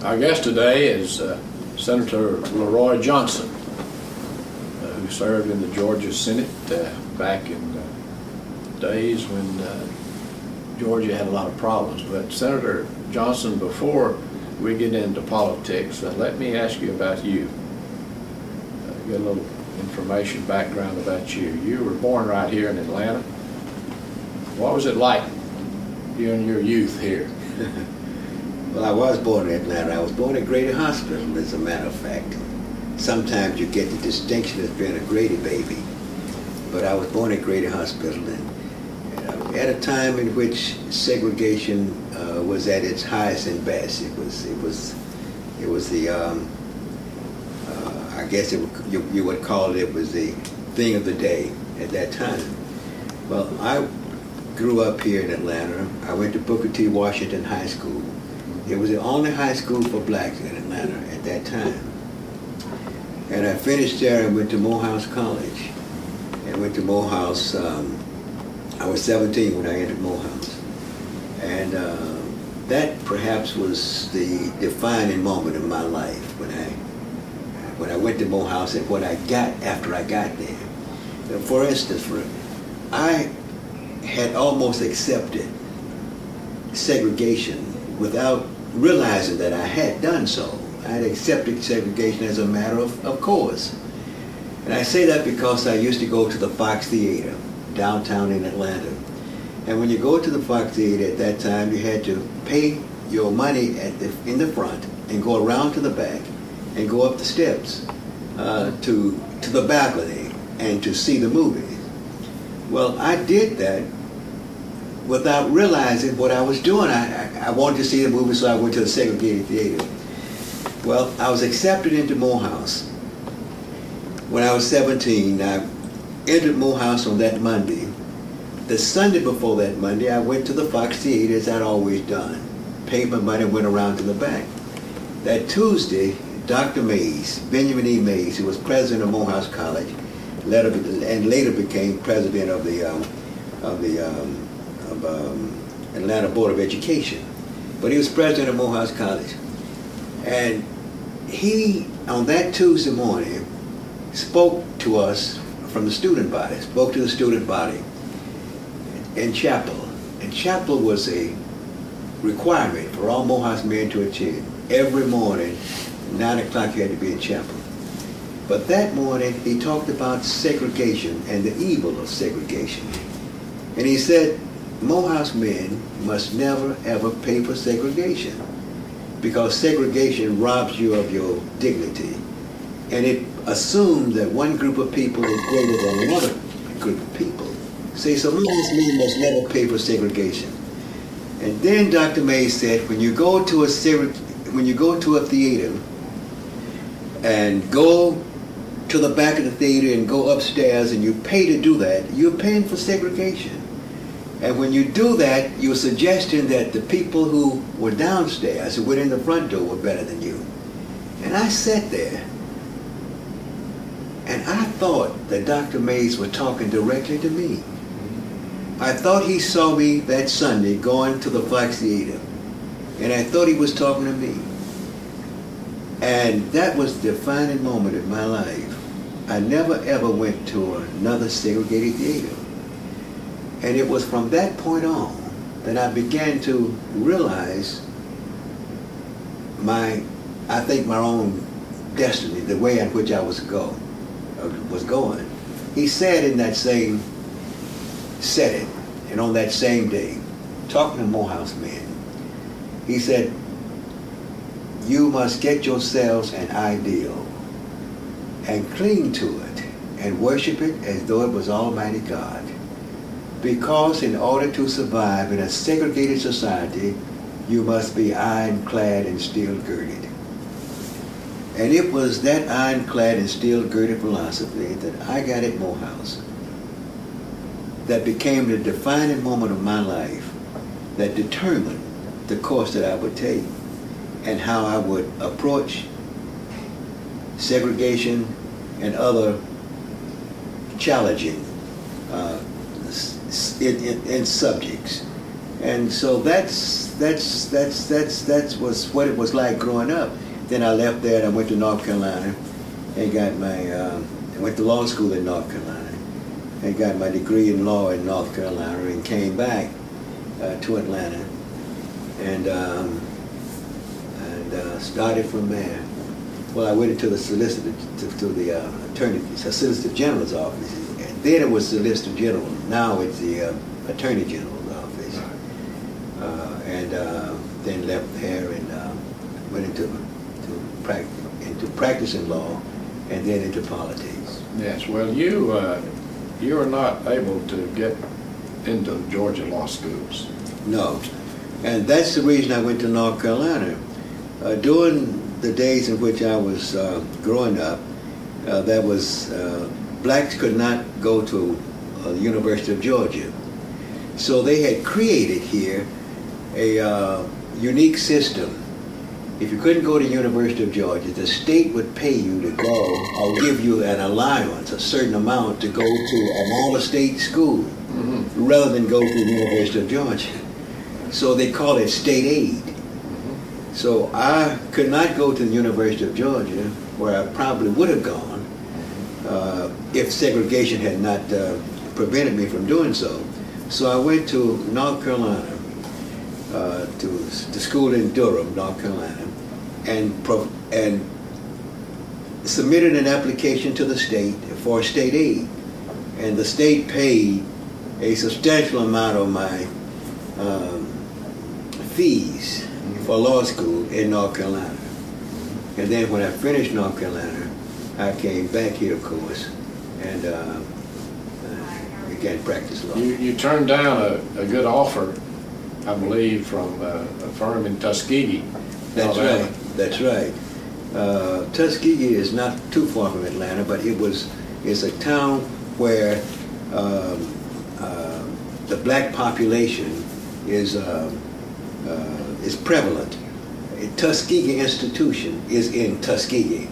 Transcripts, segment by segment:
Our guest today is Senator Leroy Johnson, who served in the Georgia Senate back in days when Georgia had a lot of problems. But Senator Johnson, before we get into politics, let me ask you about you. Get a little information, background about you. You were born right here in Atlanta. What was it like during your youth here? Well, I was born in Atlanta. I was born at Grady Hospital, as a matter of fact. Sometimes you get the distinction as being a Grady baby. But I was born at Grady Hospital, and at a time in which segregation was at its highest and best. It was the I guess you would call it was the thing of the day at that time. Well, I grew up here in Atlanta. I went to Booker T. Washington High School. It was the only high school for blacks in Atlanta at that time. And I finished there and went to Morehouse College. And went to Morehouse, I was 17 when I entered Morehouse. And that perhaps was the defining moment of my life when I went to Morehouse and what I got after I got there. For instance, I had almost accepted segregation without realizing that I had done so. I had accepted segregation as a matter of course. And I say that because I used to go to the Fox Theater downtown in Atlanta. And when you go to the Fox Theater at that time, you had to pay your money in the front and go around to the back and go up the steps to the balcony and to see the movie. Well, I did that without realizing what I was doing. I wanted to see the movie, so I went to the segregated theater. Well, I was accepted into Morehouse. When I was 17, I entered Morehouse on that Monday. The Sunday before that Monday, I went to the Fox Theater as I'd always done. Paid my money and went around to the back. That Tuesday, Dr. Mays, Benjamin E. Mays, who was president of Morehouse College, and later became president of the Atlanta Board of Education. But he was president of Morehouse College. And he, on that Tuesday morning, spoke to us from the student body, spoke to the student body in chapel. And chapel was a requirement for all Morehouse men to attend. Every morning, 9 o'clock, you had to be in chapel. But that morning, he talked about segregation and the evil of segregation. And he said, Morehouse men must never ever pay for segregation, because segregation robs you of your dignity. And it assumes that one group of people is greater than another group of people. See, so Morehouse men must never pay for segregation. And then Dr. Mays said, when you go to a theater and go to the back of the theater and go upstairs and you pay to do that, you're paying for segregation. And when you do that, you're suggesting that the people who were downstairs, who went in the front door, were better than you. And I sat there, and I thought that Dr. Mays was talking directly to me. I thought he saw me that Sunday going to the Fox Theater, and I thought he was talking to me. And that was the defining moment in my life. I never ever went to another segregated theater. And it was from that point on that I began to realize my own destiny, the way in which I was going. He said in that same setting, and on that same day, talking to Morehouse men, he said, you must get yourselves an ideal and cling to it and worship it as though it was Almighty God. Because in order to survive in a segregated society, you must be ironclad and steel-girded. And it was that ironclad and steel-girded philosophy that I got at Morehouse that became the defining moment of my life, that determined the course that I would take and how I would approach segregation and other challenging in subjects. And so that was what it was like growing up. Then I left there and I went to North Carolina and got my, I went to law school in North Carolina and got my degree in law in North Carolina and came back to Atlanta and started from there. Well, I went into the solicitor, to the Solicitor General's office. And then it was Solicitor General. Now it's the Attorney General's office. Then left there and went into practicing law and then into politics. Yes, well, you are not able to get into the Georgia law schools. No, and that's the reason I went to North Carolina. During the days in which I was growing up, blacks could not go to the University of Georgia. So they had created here a unique system. If you couldn't go to the University of Georgia, the state would pay you to go or give you an allowance, a certain amount, to go to an all-state school rather than go to the University of Georgia. So they call it state aid. So I could not go to the University of Georgia, where I probably would have gone if segregation had not prevented me from doing so. So I went to North Carolina, to school in Durham, North Carolina, and submitted an application to the state for state aid. And the state paid a substantial amount of my fees for law school in North Carolina. And then when I finished North Carolina, I came back here, of course, and began to practice law. You turned down a good offer, I believe, from a firm in Tuskegee. That's right. That's right. Tuskegee is not too far from Atlanta, but it's a town where the black population is prevalent. A Tuskegee institution is in Tuskegee,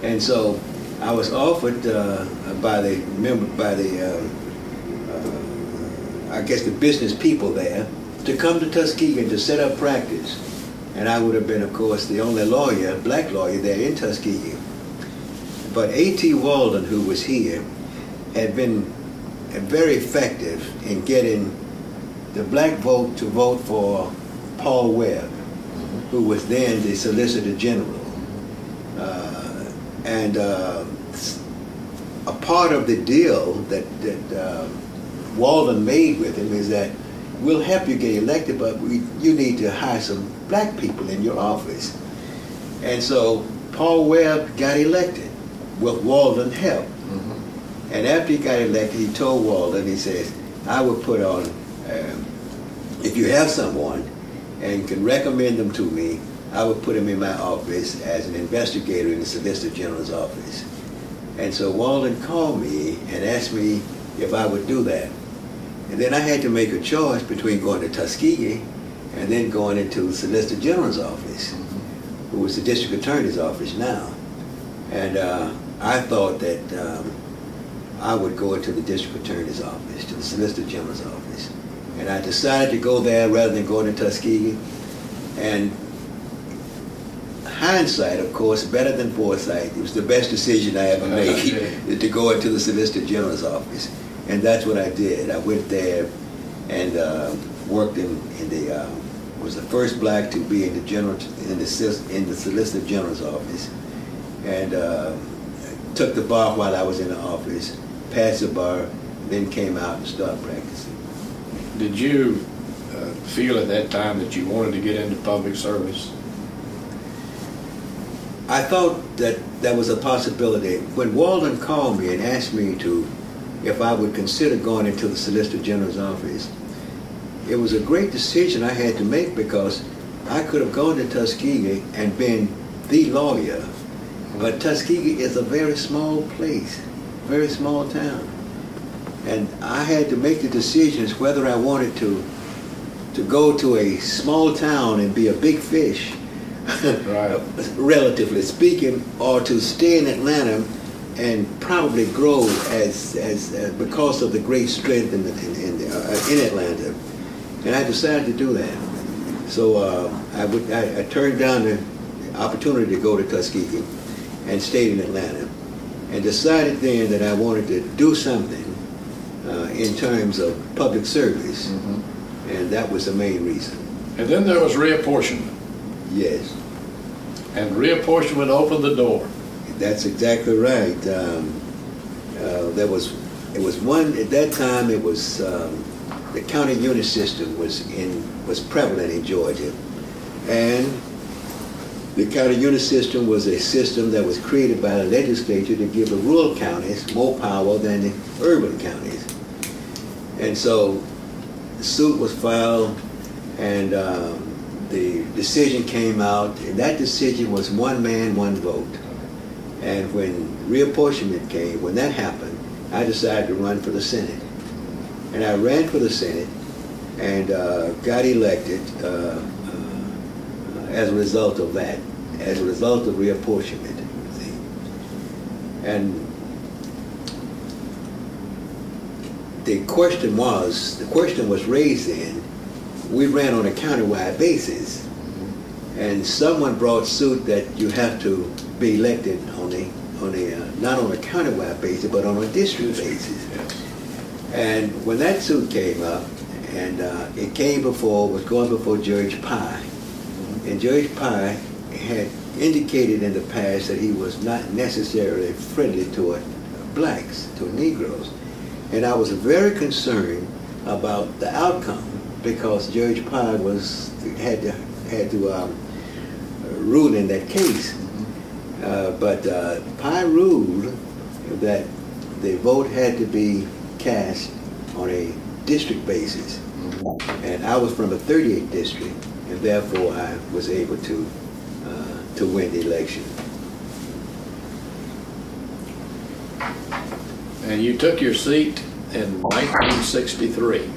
and so I was offered by the I guess the business people there to come to Tuskegee and to set up practice. And I would have been, of course, the only lawyer, black lawyer there in Tuskegee. But A.T. Walden, who was here, had been very effective in getting the black vote to vote for Paul Webb, who was then the Solicitor General. A part of the deal that Walden made with him is that we'll help you get elected, but you need to hire some black people in your office. And so Paul Webb got elected with Walden's help. And after he got elected, he told Walden, he says, I will put on, if you have someone and can recommend them to me, I would put him in my office as an investigator in the Solicitor General's office. And so Walden called me and asked me if I would do that. And then I had to make a choice between going to Tuskegee and then going into the Solicitor General's office, who was the District Attorney's office now. And I thought that I would go into the District Attorney's office, to the Solicitor General's office. And I decided to go there rather than going to Tuskegee. And hindsight, of course, better than foresight. It was the best decision I ever made, to go into the Solicitor General's office. And that's what I did. I went there and worked was the first black to be in the Solicitor General's office, and took the bar while I was in the office, passed the bar, then came out and started practicing. Did you feel at that time that you wanted to get into public service? I thought that that was a possibility. When Walden called me and asked me if I would consider going into the Solicitor General's office, it was a great decision I had to make, because I could have gone to Tuskegee and been the lawyer. But Tuskegee is a very small place, very small town. And I had to make the decisions whether I wanted to go to a small town and be a big fish, right, relatively speaking, or to stay in Atlanta and probably grow as because of the great strength in Atlanta. And I decided to do that. So I turned down the opportunity to go to Tuskegee and stayed in Atlanta, and decided then that I wanted to do something in terms of public service, and that was the main reason. And then there was reapportionment. Yes. And reapportionment opened the door. That's exactly right. It was one at that time. It was the county unit system was prevalent in Georgia, and the county unit system was a system that was created by the legislature to give the rural counties more power than the urban counties. And so the suit was filed, and the decision came out, and that decision was one man, one vote. And when reapportionment came, when that happened, I decided to run for the Senate. And I ran for the Senate and got elected as a result of that, as a result of reapportionment. And the question was raised then, we ran on a countywide basis, and someone brought suit that you have to be elected not on a countywide basis, but on a district basis. And when that suit came up, and it was going before Judge Pye, and Judge Pye had indicated in the past that he was not necessarily friendly toward blacks, toward Negroes. And I was very concerned about the outcome, because Judge Pye had to rule in that case. But Pye ruled that the vote had to be cast on a district basis. And I was from a 38th district, and therefore I was able to win the election. And you took your seat in 1963.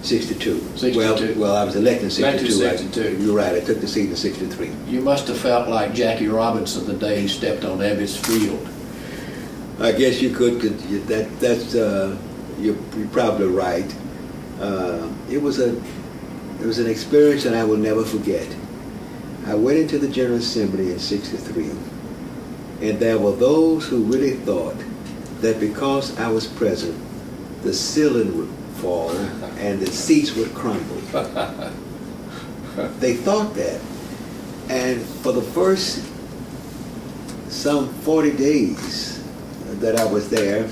62. 62. Well, I was elected in 62. 1962. You're right, I took the seat in 63. You must have felt like Jackie Robinson the day he stepped on Ebbets Field. I guess you could. You're probably right. It was an experience that I will never forget. I went into the General Assembly in 63, and there were those who really thought that because I was present, the ceiling would fall and the seats would crumble. They thought that. And for the first some 40 days that I was there,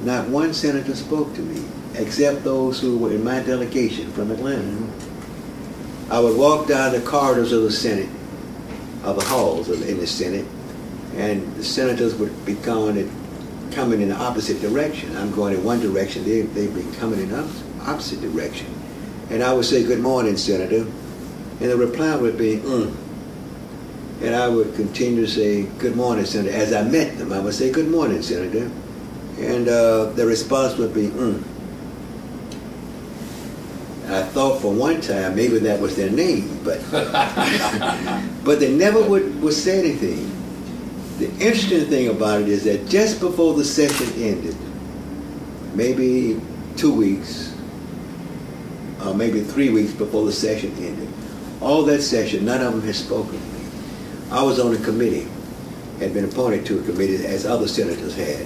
not one senator spoke to me, except those who were in my delegation from Atlanta. I would walk down the corridors of the Senate, of the halls in the Senate, and the senators would be coming in the opposite direction. I'm going in one direction, they'd be coming in the opposite direction. And I would say, "Good morning, Senator," and the reply would be, And I would continue to say, "Good morning, Senator." As I met them, I would say, "Good morning, Senator," and the response would be, I thought for one time maybe that was their name, but but they never would say anything. The interesting thing about it is that just before the session ended, maybe 2 weeks, or maybe 3 weeks before the session ended, all that session, none of them had spoken to me. I was on a committee, had been appointed to a committee as other senators had.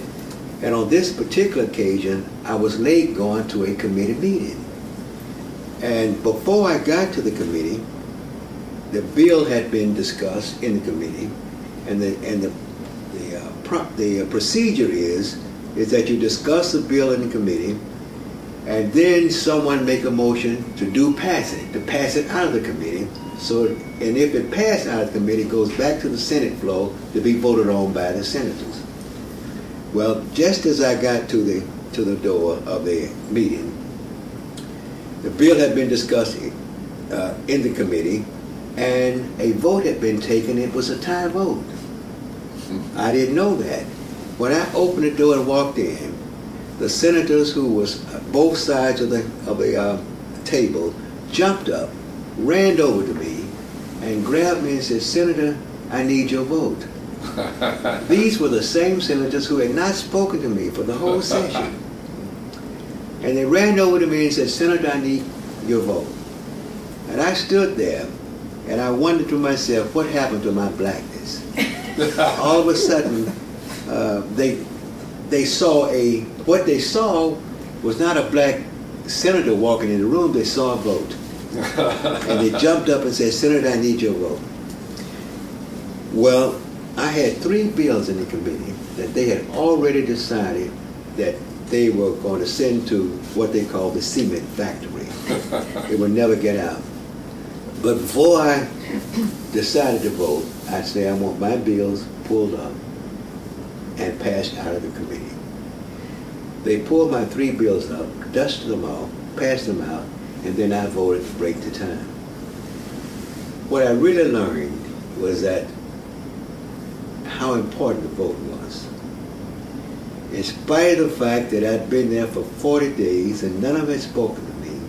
And on this particular occasion, I was late going to a committee meeting. And before I got to the committee, the bill had been discussed in the committee, and the procedure is that you discuss the bill in the committee, and then someone make a motion to pass it out of the committee. So, and if it passed out of the committee, it goes back to the Senate floor to be voted on by the senators. Well, just as I got to the door of the meeting, the bill had been discussed in the committee, and a vote had been taken. It was a tie vote. I didn't know that. When I opened the door and walked in, the senators who was both sides of the table jumped up, ran over to me, and grabbed me and said, "Senator, I need your vote." These were the same senators who had not spoken to me for the whole session. And they ran over to me and said, "Senator, I need your vote." And I stood there, and I wondered to myself, what happened to my blackness? All of a sudden, they saw what they saw was not a black senator walking in the room, they saw a vote. And they jumped up and said, Senator, I need your vote. Well, I had 3 bills in the committee that they had already decided that they were going to send to what they call the cement factory. It would never get out. But before I decided to vote, I'd say I want my bills pulled up and passed out of the committee. They pulled my 3 bills up, dusted them off, passed them out, and then I voted to break the time. What I really learned was that how important the vote was. In spite of the fact that I'd been there for 40 days and none of them had spoken to me,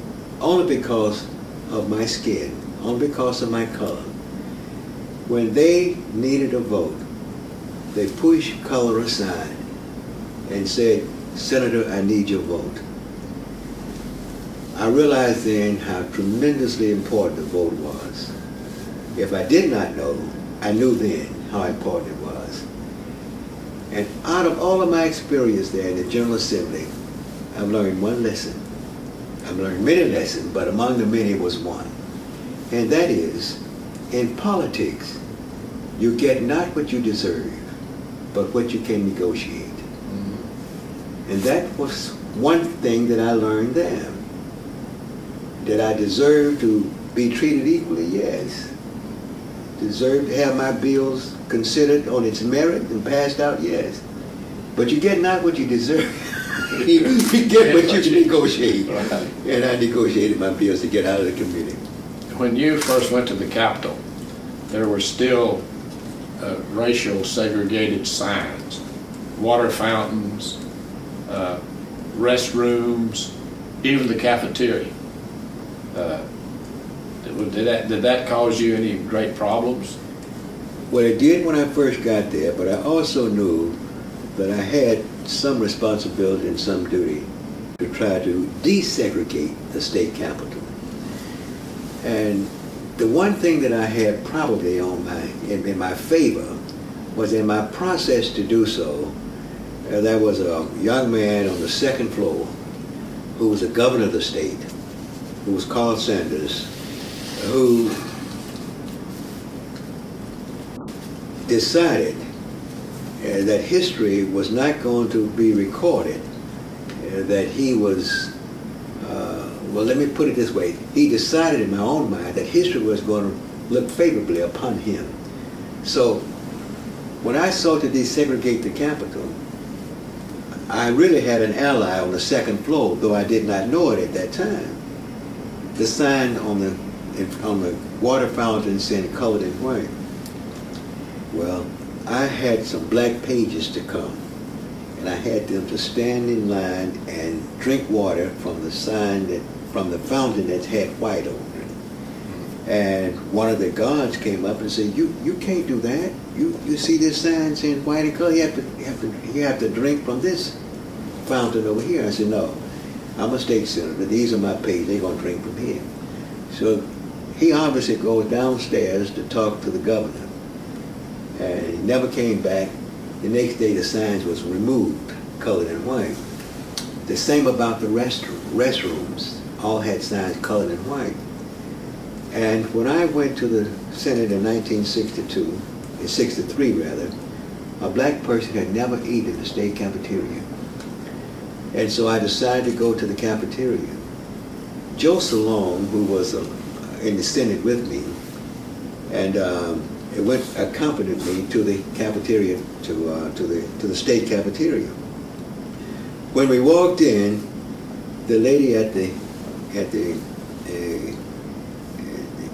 only because of my skin, only because of my color. When they needed a vote, they pushed color aside and said, Senator, I need your vote. I realized then how tremendously important the vote was. If I did not know, I knew then how important it was. And out of all of my experience there in the General Assembly, I've learned one lesson. I've learned many lessons, but among the many was one. And that is, in politics, you get not what you deserve, but what you can negotiate. And that was one thing that I learned there. Did I deserve to be treated equally? Yes. Deserve to have my bills considered on its merit and passed out? Yes. But you get not what you deserve. You get what you can negotiate. And I negotiated my bills to get out of the committee. When you first went to the Capitol, there were still racial segregated signs, water fountains, restrooms, even the cafeteria. Did that cause you any great problems? Well, it did when I first got there, but I also knew that I had some responsibility and some duty to try to desegregate the state capitol. And the one thing that I had probably in my favor was in my process to do so, there was a young man on the 2nd floor who was the governor of the state, who was Carl Sanders, who decided that history was not going to be recorded, that he was, well, let me put it this way, he decided in my own mind that history was going to look favorably upon him. So when I sought to desegregate the Capitol, I really had an ally on the 2nd floor, though I did not know it at that time. The sign on the water fountain saying colored and white. Well, I had some black pages to come, and I had them to stand in line and drink water from the from the fountain that had white on it. And one of the guards came up and said, "You can't do that. You see this sign saying white and color? You have to drink from this fountain over here." I said, "No, I'm a state senator. These are my pages. They're going to drink from here." So he obviously goes downstairs to talk to the governor, and he never came back. The next day the signs was removed, colored and white. The same about the restrooms, all had signs colored and white. And when I went to the Senate in 63 rather, a black person had never eaten in the state cafeteria. And so I decided to go to the cafeteria. Joe Salone, who was in the Senate with me, and accompanied me to the cafeteria, to the state cafeteria. When we walked in, the lady at the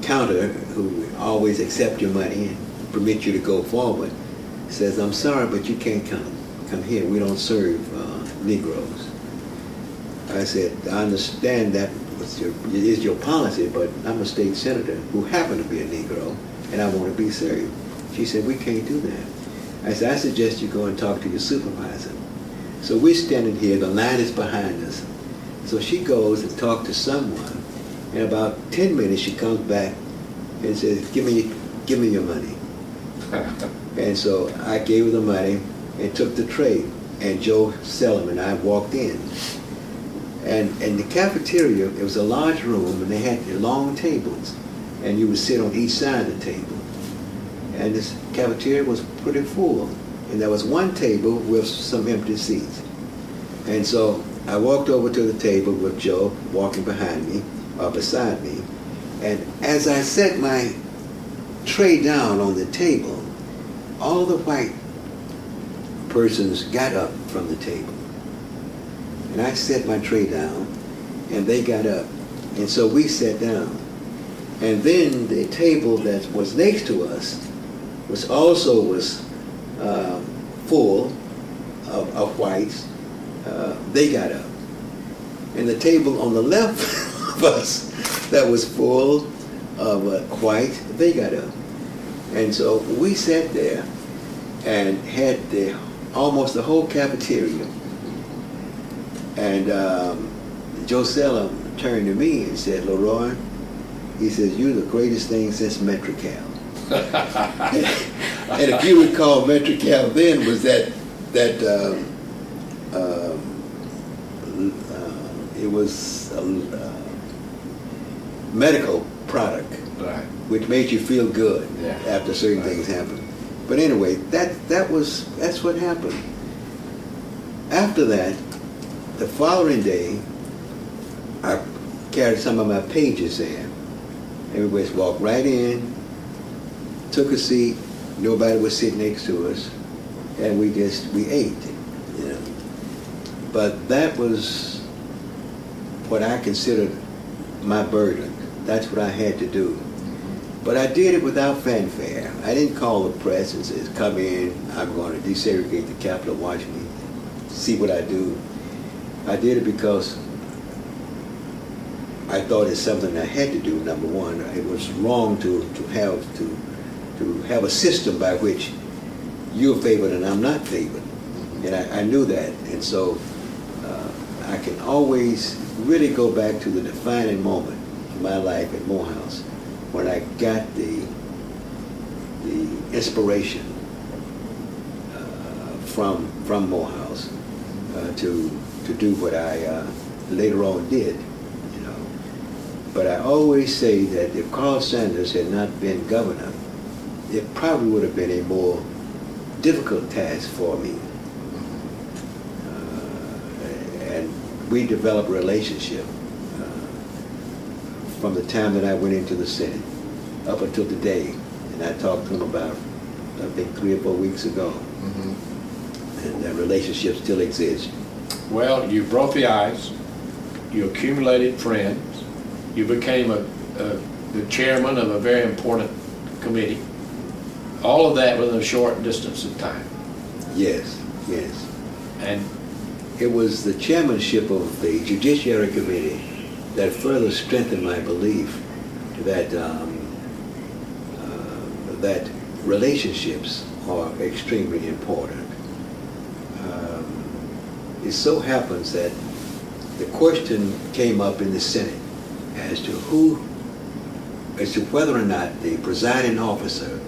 counter, who always accept your money and permit you to go forward, says, "I'm sorry, but you can't come here. We don't serve Negroes." I said, "I understand that is your policy, but I'm a state senator who happen to be a Negro, and I want to be served." She said, "We can't do that." I said, "I suggest you go and talk to your supervisor." So we're standing here, the line is behind us. So she goes and talks to someone, In about 10 minutes, she comes back and says, give me your money. And so I gave her the money and took the tray. And Joe Selim and I walked in. And in the cafeteria, it was a large room, and they had long tables. And you would sit on each side of the table. And this cafeteria was pretty full. And there was one table with some empty seats. And so I walked over to the table with Joe walking behind me, or beside me. And as I set my tray down on the table, all the white persons got up from the table. And I set my tray down, and they got up. And so we sat down. And then the table that was next to us was full of whites. They got up. And the table on the left of us that was full of white, they got up. And so we sat there and had almost the whole cafeteria. And Joe Selim turned to me and said, Leroy, he says, you're the greatest thing since Metrocal. And if you recall, Metrocal then was it was a medical product, right, which made you feel good, yeah, after certain, right, things happened. But anyway, that's what happened. After that, the following day, I carried some of my pages in. Everybody walked right in, took a seat, nobody was sitting next to us, and we ate, you know. But that was what I considered my burden. That's what I had to do. But I did it without fanfare. I didn't call the press and say, come in, I'm going to desegregate the Capitol, watch me, see what I do. I did it because I thought it's something I had to do, number one. It was wrong to have a system by which you're favored and I'm not favored. And I knew that. And so I can always really go back to the defining moment in my life at Morehouse when I got the inspiration from Morehouse to do what I later on did, you know. But I always say that if Carl Sanders had not been governor, it probably would have been a more difficult task for me. And we developed a relationship from the time that I went into the Senate up until today. And I talked to him about, I think, 3 or 4 weeks ago. Mm-hmm. And that relationship still exists. Well, you broke the ice, you accumulated friends, you became the chairman of a very important committee. All of that within a short distance of time. Yes, yes. And it was the chairmanship of the Judiciary Committee that further strengthened my belief that that relationships are extremely important. It so happens that the question came up in the Senate as to whether or not the presiding officer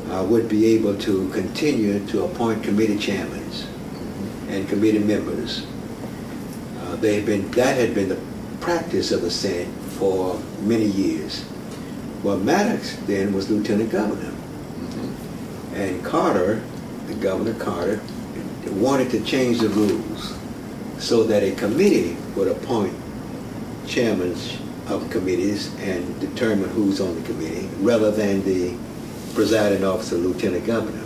would be able to continue to appoint committee chairmen and committee members. That had been the practice of the Senate for many years. Well, Maddox then was lieutenant governor. Mm-hmm. And Carter, the Governor Carter, wanted to change the rules so that a committee would appoint chairmen of committees and determine who's on the committee rather than the presiding officer, lieutenant governor.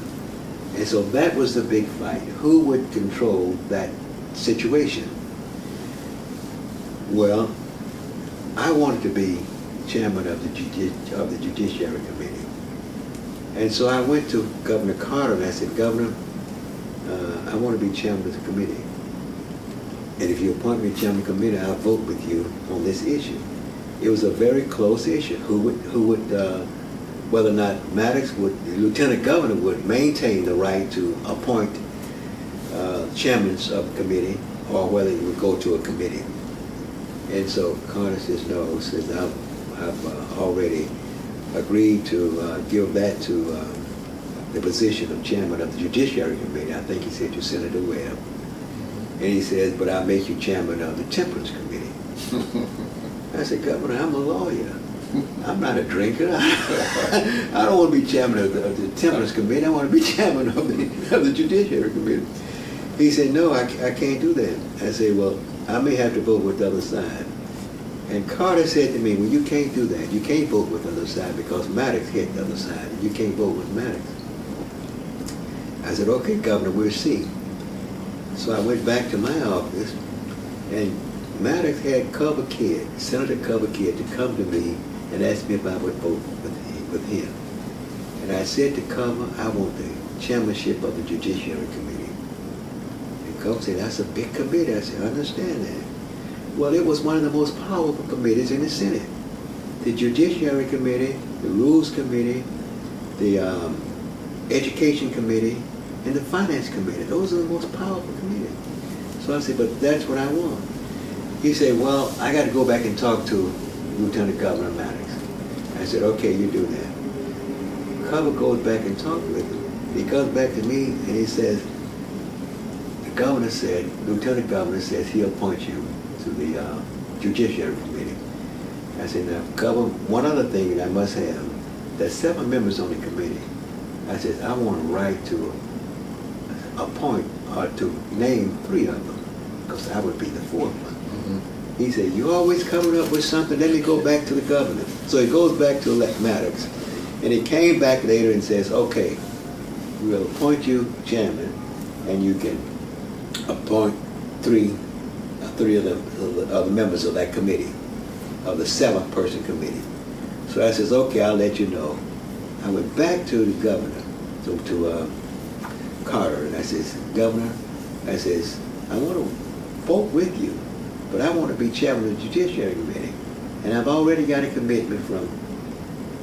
And so that was the big fight. Who would control that situation? Well, I wanted to be chairman of the Judiciary Committee. And so I went to Governor Carter and I said, Governor, I want to be chairman of the committee. And if you appoint me chairman of the committee, I'll vote with you on this issue. It was a very close issue. Whether or not Maddox the lieutenant governor would maintain the right to appoint chairmen of the committee or whether he would go to a committee. And so Carter says, no, says, I've already agreed to give that to the position of chairman of the Judiciary Committee. I think he said to Senator Webb. And he says, but I'll make you chairman of the Temperance Committee. I said, Governor, I'm a lawyer. I'm not a drinker. I don't want to be chairman of the Temperance Committee. I want to be chairman of the Judiciary Committee. He said, no, I can't do that. I said, well, I may have to vote with the other side. And Carter said to me, well, you can't do that. You can't vote with the other side because Maddox hit the other side. You can't vote with Maddox. I said, okay, Governor, we'll see. So I went back to my office, and Maddox had Senator Cover Kid, to come to me and ask me if I would vote with him. And I said to Cover, I want the chairmanship of the Judiciary Committee. And Cover said, that's a big committee. I said, I understand that. Well, it was one of the most powerful committees in the Senate. The Judiciary Committee, the Rules Committee, the Education Committee, and the Finance Committee. Those are the most powerful committees. So I said, but that's what I want. He said, well, I got to go back and talk to Lieutenant Governor Maddox. I said, okay, you do that. Cover goes back and talks with him. He comes back to me and he says, the governor said, Lieutenant Governor says he'll appoint you to the Judiciary Committee. I said, now, Cover, one other thing that I must have, there's 7 members on the committee. I said, I want a right to appoint or to name 3 of them, because I would be the 4th one. He said, you always coming up with something, let me go back to the governor. So he goes back to Maddox, and he came back later and says, okay, we'll appoint you chairman, and you can appoint 3 of the members of that committee, of the 7-person committee. So I says, okay, I'll let you know. I went back to the governor, to Carter, and I says, Governor, I says, I want to vote with you, but I want to be chairman of the Judiciary Committee. And I've already got a commitment from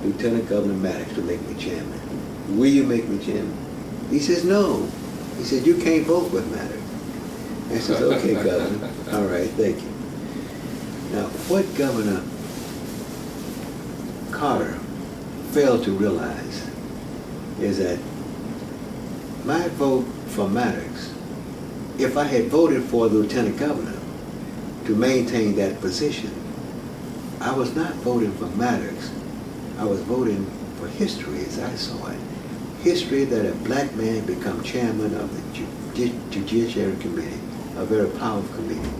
Lieutenant Governor Maddox to make me chairman. Will you make me chairman? He says, no. He said, you can't vote with Maddox. I says, okay, Governor. All right, thank you. Now, what Governor Carter failed to realize is that my vote for Maddox, if I had voted for Lieutenant Governor to maintain that position, I was not voting for Maddox. I was voting for history as I saw it. History that a black man become chairman of the Judiciary Committee, a very powerful committee.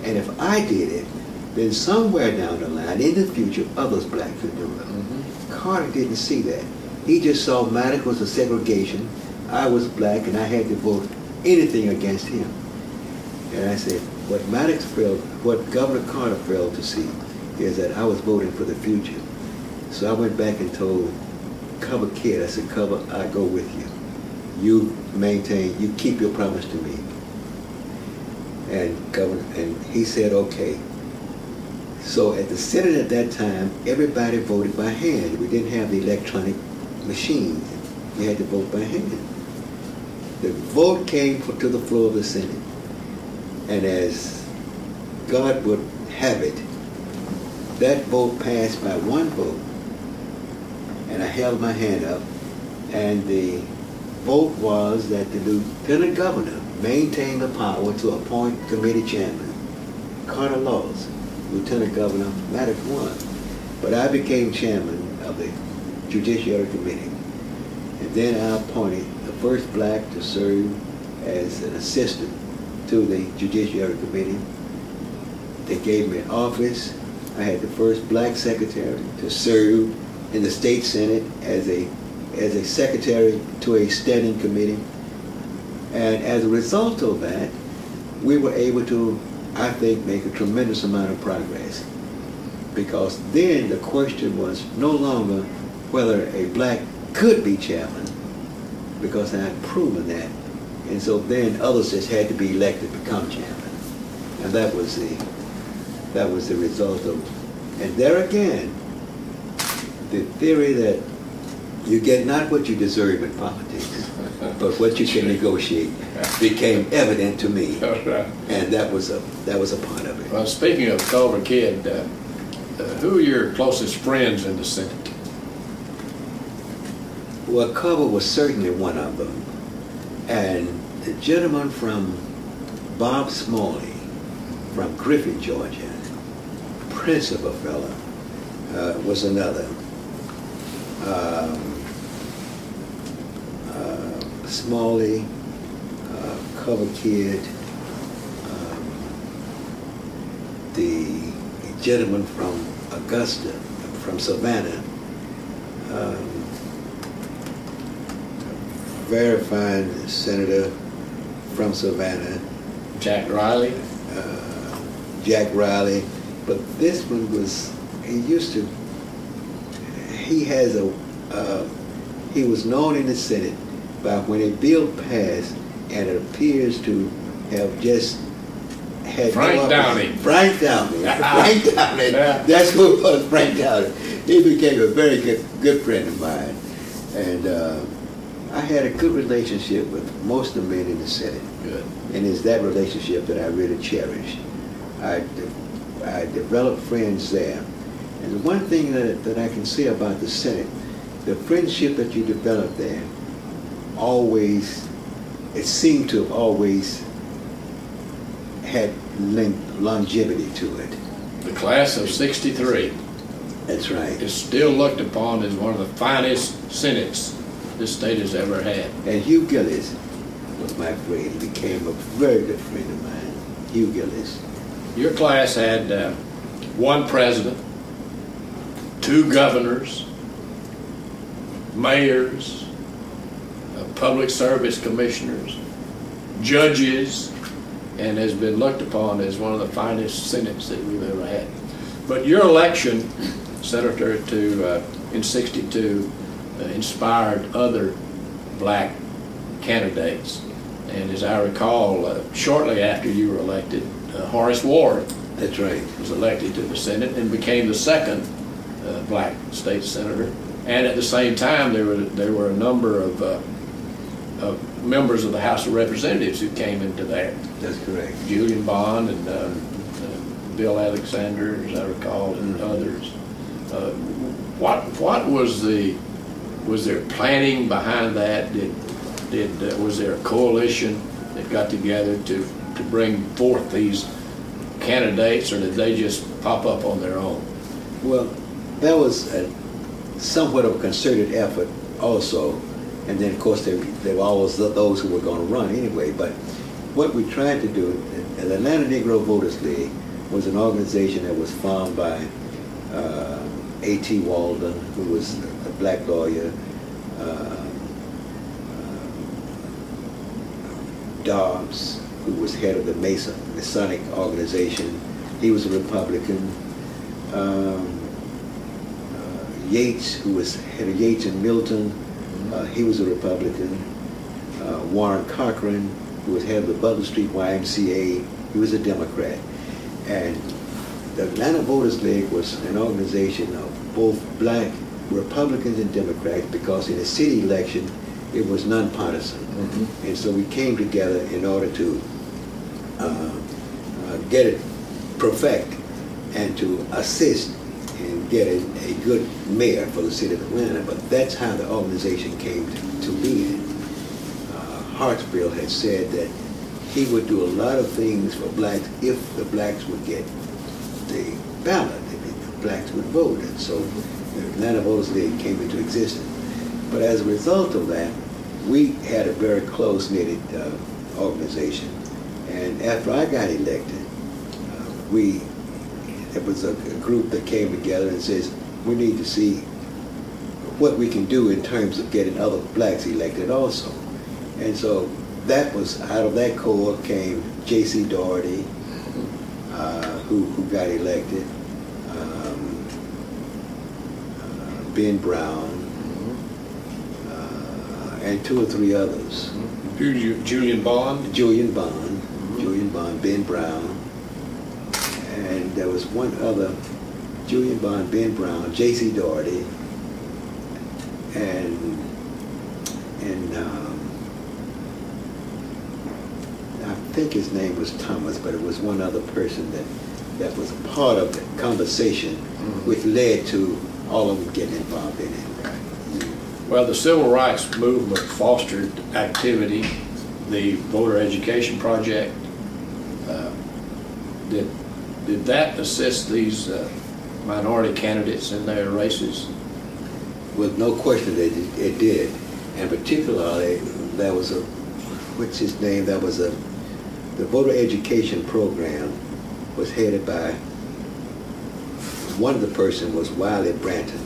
And if I did it, then somewhere down the line, in the future, others black could do it. Carter didn't see that. He just saw Maddox was a segregation. I was black, and I had to vote anything against him. And I said, what Governor Carter failed to see is that I was voting for the future. So I went back and told Cover Kid, I said, Cover, I go with you. You keep your promise to me. And he said, okay. So at the Senate at that time, everybody voted by hand. We didn't have the electronic machines. We had to vote by hand. The vote came to the floor of the Senate. And as God would have it, that vote passed by 1 vote. And I held my hand up, and the vote was that the Lieutenant Governor maintained the power to appoint committee chairman. Carter lost. Lieutenant Governor Maddox won. But I became chairman of the Judiciary Committee. And then I appointed the first black to serve as an assistant to the Judiciary Committee. They gave me an office. I had the first black secretary to serve in the state Senate as a secretary to a standing committee. And as a result of that, we were able to, I think, make a tremendous amount of progress. Because then the question was no longer whether a black could be chairman, because I had proven that. And so then others just had to be elected to become chairman. And that was the result of, and there again, the theory that you get not what you deserve in politics, but what you can negotiate. became evident to me. That's right. And that was a part of it. Well, speaking of Culver Kidd, who are your closest friends in the Senate? Well, Culver was certainly one of them. And the gentleman from Bob Smalley, from Griffin, Georgia, principal fellow, was another. Smalley, Culver Kidd, the gentleman from Augusta, from Savannah, very fine senator from Savannah. Jack Riley? Jack Riley. But this one was, he was known in the Senate by when a bill passed, and it appears to have just had Frank Downey. Frank Downey. Frank Downey. Yeah. That's who it was, Frank Downey. He became a very good friend of mine. And I had a good relationship with most of the men in the Senate. Good. And it's that relationship that I really cherish. I developed friends there. And the one thing that I can say about the Senate, the friendship that you develop there, it seemed to have always had longevity to it. The class of '63 That's right. is still looked upon as one of the finest Senates this state has ever had. And Hugh Gillis was my friend. He became a very good friend of mine. Hugh Gillis. Your class had one president, 2 governors, mayors, public service commissioners, judges, and has been looked upon as one of the finest senates that we've ever had. But your election, Senator, in '62 inspired other black candidates. And as I recall, shortly after you were elected, Horace Ward That's right. was elected to the Senate and became the second black state senator. And at the same time, there were a number of members of the House of Representatives who came into that. That's correct. Julian Bond and Bill Alexander, as I recall, and others. What was there planning behind that? Was there a coalition that got together to bring forth these candidates, or did they just pop up on their own? Well, that was somewhat of a concerted effort also. And then, of course, there were always those who were going to run anyway. But what we tried to do, the Atlanta Negro Voters League was an organization that was formed by A.T. Walden, who was a black lawyer, Dobbs, who was head of the Masonic organization. He was a Republican. Yates, who was head of Yates and Milton, he was a Republican. Warren Cochran, who was head of the Butler Street YMCA, he was a Democrat. And the Atlanta Voters League was an organization of both black Republicans and Democrats, because in a city election, it was nonpartisan. Mm-hmm. And so we came together in order to get it perfect and to assist in getting a good mayor for the city of Atlanta. But that's how the organization came to be. Hartsfield had said that he would do a lot of things for blacks if the blacks would get the ballot, if the blacks would vote. And so the Atlanta Voters League came into existence. But as a result of that, we had a very close-knitted organization. And after I got elected, it was a group that came together and says, we need to see what we can do in terms of getting other blacks elected also. And so that was, out of that core came J.C. Doherty, who got elected, Ben Brown, and 2 or 3 others. Julian Bond? Julian Bond, Julian Bond, Ben Brown, and there was one other, Julian Bond, Ben Brown, J.C. Doherty, and think his name was Thomas, but it was one other person that was a part of the conversation, which led to all of them getting involved in it. Well, the civil rights movement fostered activity, the voter education project. Did that assist these minority candidates in their races? With no question it did. And particularly, there was a, what's his name, there was the voter education program was headed by, one of the person was Wiley Branton,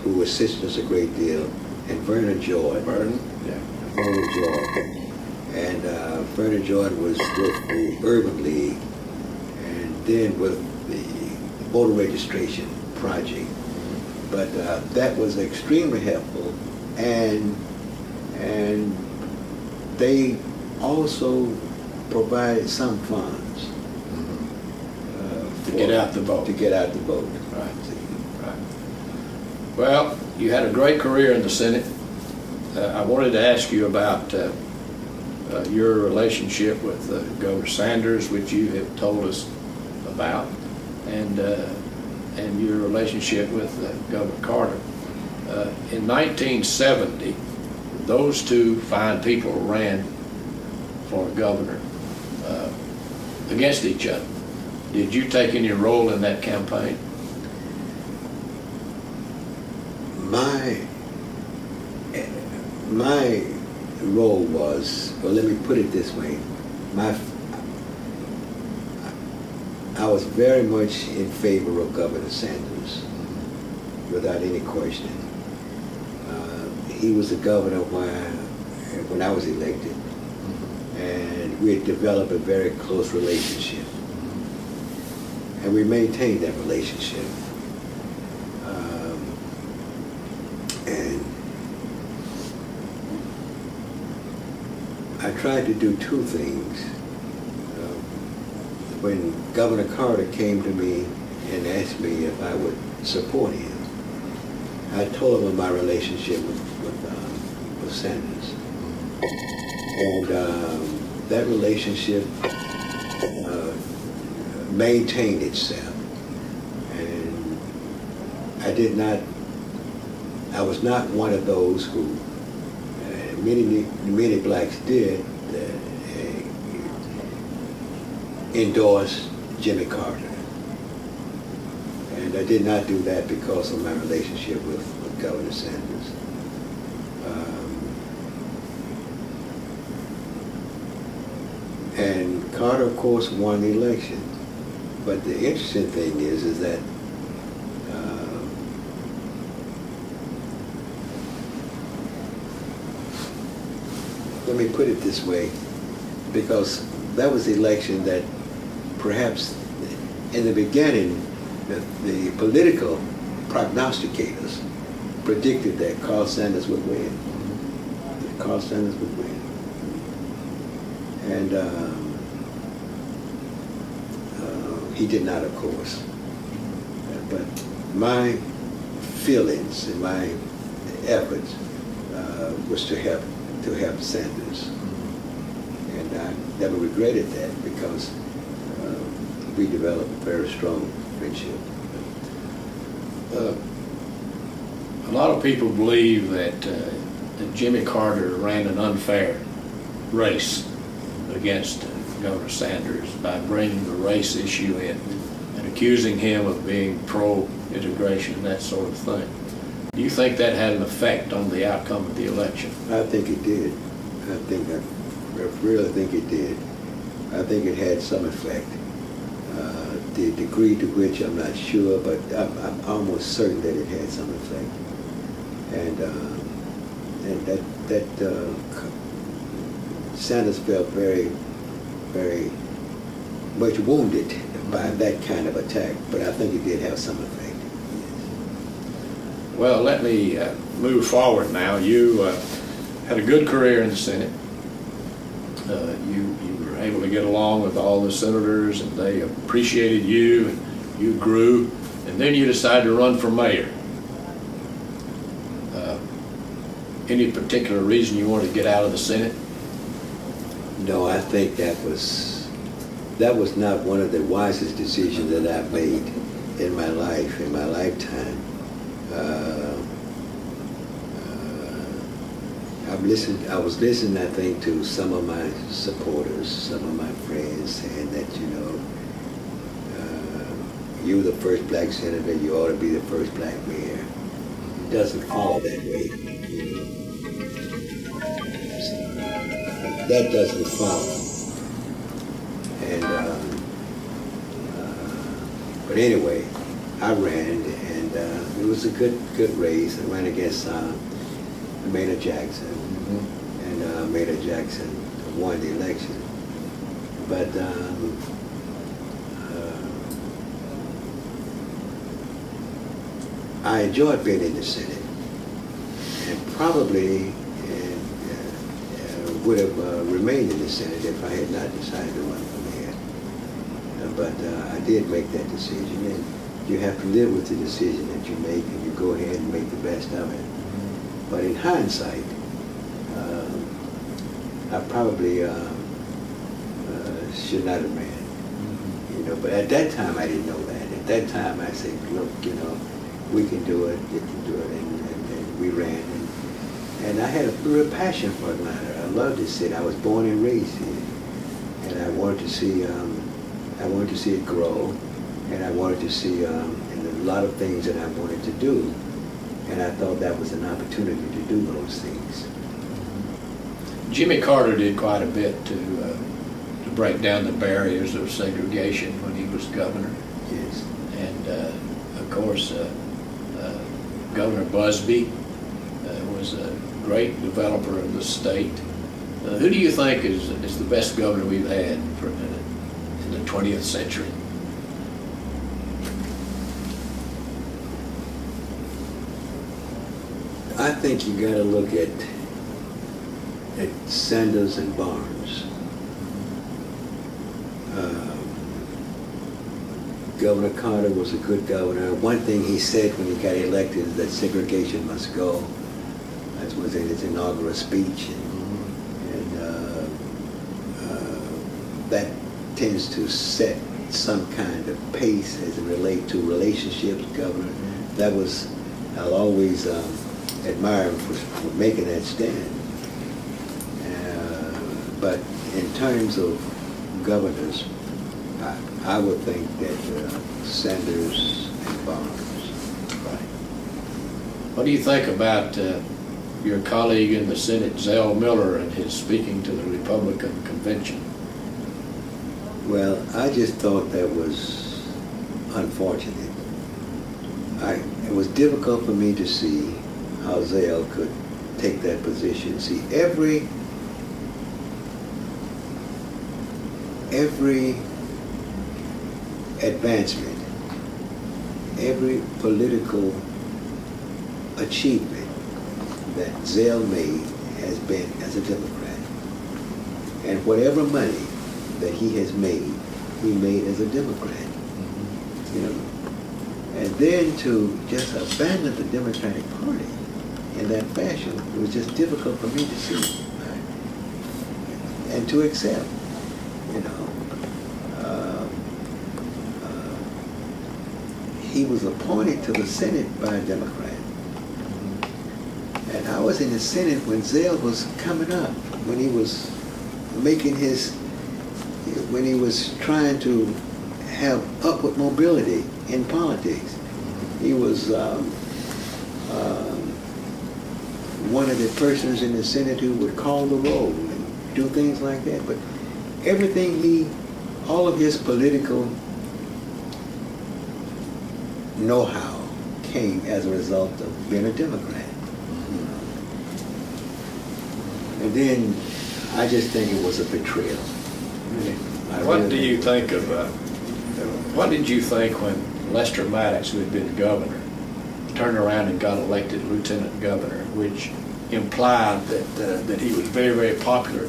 who assisted us a great deal, and Vernon Jordan. Vernon Jordan. And Vernon Jordan was with the Urban League, and then with the voter registration project. But that was extremely helpful, and they also provided some funds to get out the vote. To get out the vote. Right. Right. Well, you had a great career in the Senate. I wanted to ask you about your relationship with Governor Sanders, which you have told us about, and your relationship with Governor Carter. In 1970, those two fine people ran for governor against each other. Did you take any role in that campaign? My role was, well, let me put it this way. I was very much in favor of Governor Sanders, without any question. He was the governor when I was elected, and we had developed a very close relationship, and we maintained that relationship. And I tried to do two things. When Governor Carter came to me and asked me if I would support him, I told him of my relationship with Sanders. And that relationship maintained itself. And I was not one of those who, many blacks did, endorse Jimmy Carter. And I did not do that because of my relationship with Governor Sanders. And Carter, of course, won the election. But the interesting thing is that let me put it this way, because that was the election that perhaps in the beginning the political prognosticators predicted that Carl Sanders would win. That Carl Sanders would win. And he did not, of course. But my feelings and my efforts was to help Sanders. And I never regretted that, because we developed a very strong friendship. A lot of people believe that Jimmy Carter ran an unfair race against Governor Sanders by bringing the race issue in and accusing him of being pro-integration and that sort of thing. Do you think that had an effect on the outcome of the election? I think it did. I really think it did. I think it had some effect. The degree to which I'm not sure, but I'm almost certain that it had some effect. And that Sanders felt very, very much wounded by that kind of attack, but I think it did have some effect. Well, let me move forward now. You had a good career in the Senate. You were able to get along with all the senators, and they appreciated you, and you grew, and then you decided to run for mayor. Any particular reason you wanted to get out of the Senate? No, I think that was not one of the wisest decisions that I've made in my life, in my lifetime. I was listening, I think, to some of my supporters, some of my friends saying that, you're the first black senator, you ought to be the first black mayor. It doesn't follow that way. That doesn't follow. And, but anyway, I ran, and it was a good race. I ran against Maynard Jackson, and Maynard Jackson won the election. But I enjoyed being in the Senate, and probably would have remained in the Senate if I had not decided to run for mayor. But I did make that decision, and you have to live with the decision that you make, and you go ahead and make the best of it. But in hindsight, I probably should not have ran. But at that time I didn't know that. At that time I said, look, we can do it, you can do it, and we ran. And I had a real passion for Atlanta. I loved this city. I was born and raised here, and I wanted to see it grow, and I wanted to see and a lot of things that I wanted to do, and I thought that was an opportunity to do those things. Jimmy Carter did quite a bit to break down the barriers of segregation when he was governor. Yes. And of course, Governor Busbee was a great developer of the state. Who do you think is the best governor we've had in the 20th century? I think you got to look at Sanders and Barnes. Governor Carter was a good governor. One thing he said when he got elected is that segregation must go. That was in his inaugural speech, and that tends to set some kind of pace as it relates to relationships. Governor, I'll always admire him for making that stand. But in terms of governors, I would think that Sanders and Barnes. Right. What do you think about your colleague in the Senate, Zell Miller, and his speaking to the Republican convention? Well, I just thought that was unfortunate. It was difficult for me to see how Zell could take that position. See, every advancement, every political achievement that Zell made has been as a Democrat. And whatever money that he has made, he made as a Democrat. And then to just abandon the Democratic Party in that fashion, it was just difficult for me to see, and to accept. He was appointed to the Senate by a Democrat. And I was in the Senate when Zell was coming up, when he was when he was trying to have upward mobility in politics. He was one of the persons in the Senate who would call the roll and do things like that. But all of his political know-how came as a result of being a Democrat. And then I just think it was a betrayal. What did you think when Lester Maddox, who had been governor, turned around and got elected lieutenant governor, which implied that he was very, very popular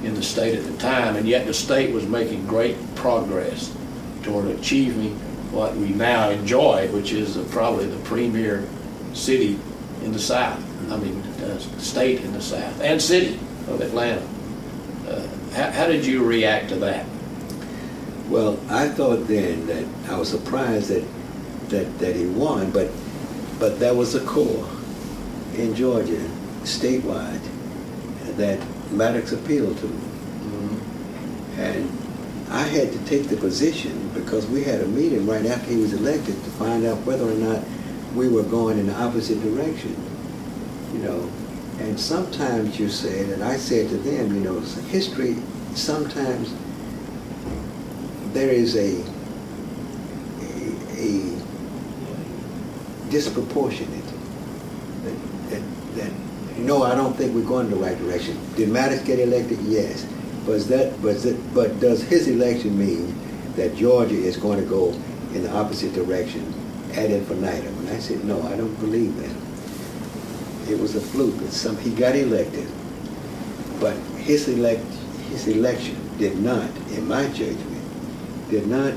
in the state at the time, and yet the state was making great progress toward achieving what we now enjoy, which is probably the premier city in the South. I mean, state in the South, and city of Atlanta. How did you react to that? Well, I thought then that I was surprised that he won, but there was a core in Georgia, statewide, that Maddox appealed to. And I had to take the position because we had a meeting right after he was elected to find out whether or not we were going in the opposite direction, you know. And sometimes you said, and I said to them, you know, history, sometimes there is a disproportionate that no, I don't think we're going in the right direction. Did Maddox get elected? Yes. But does his election mean that Georgia is going to go in the opposite direction ad infinitum? And I said, no, I don't believe that. It was a fluke. He got elected, but his election did not, in my judgment, did not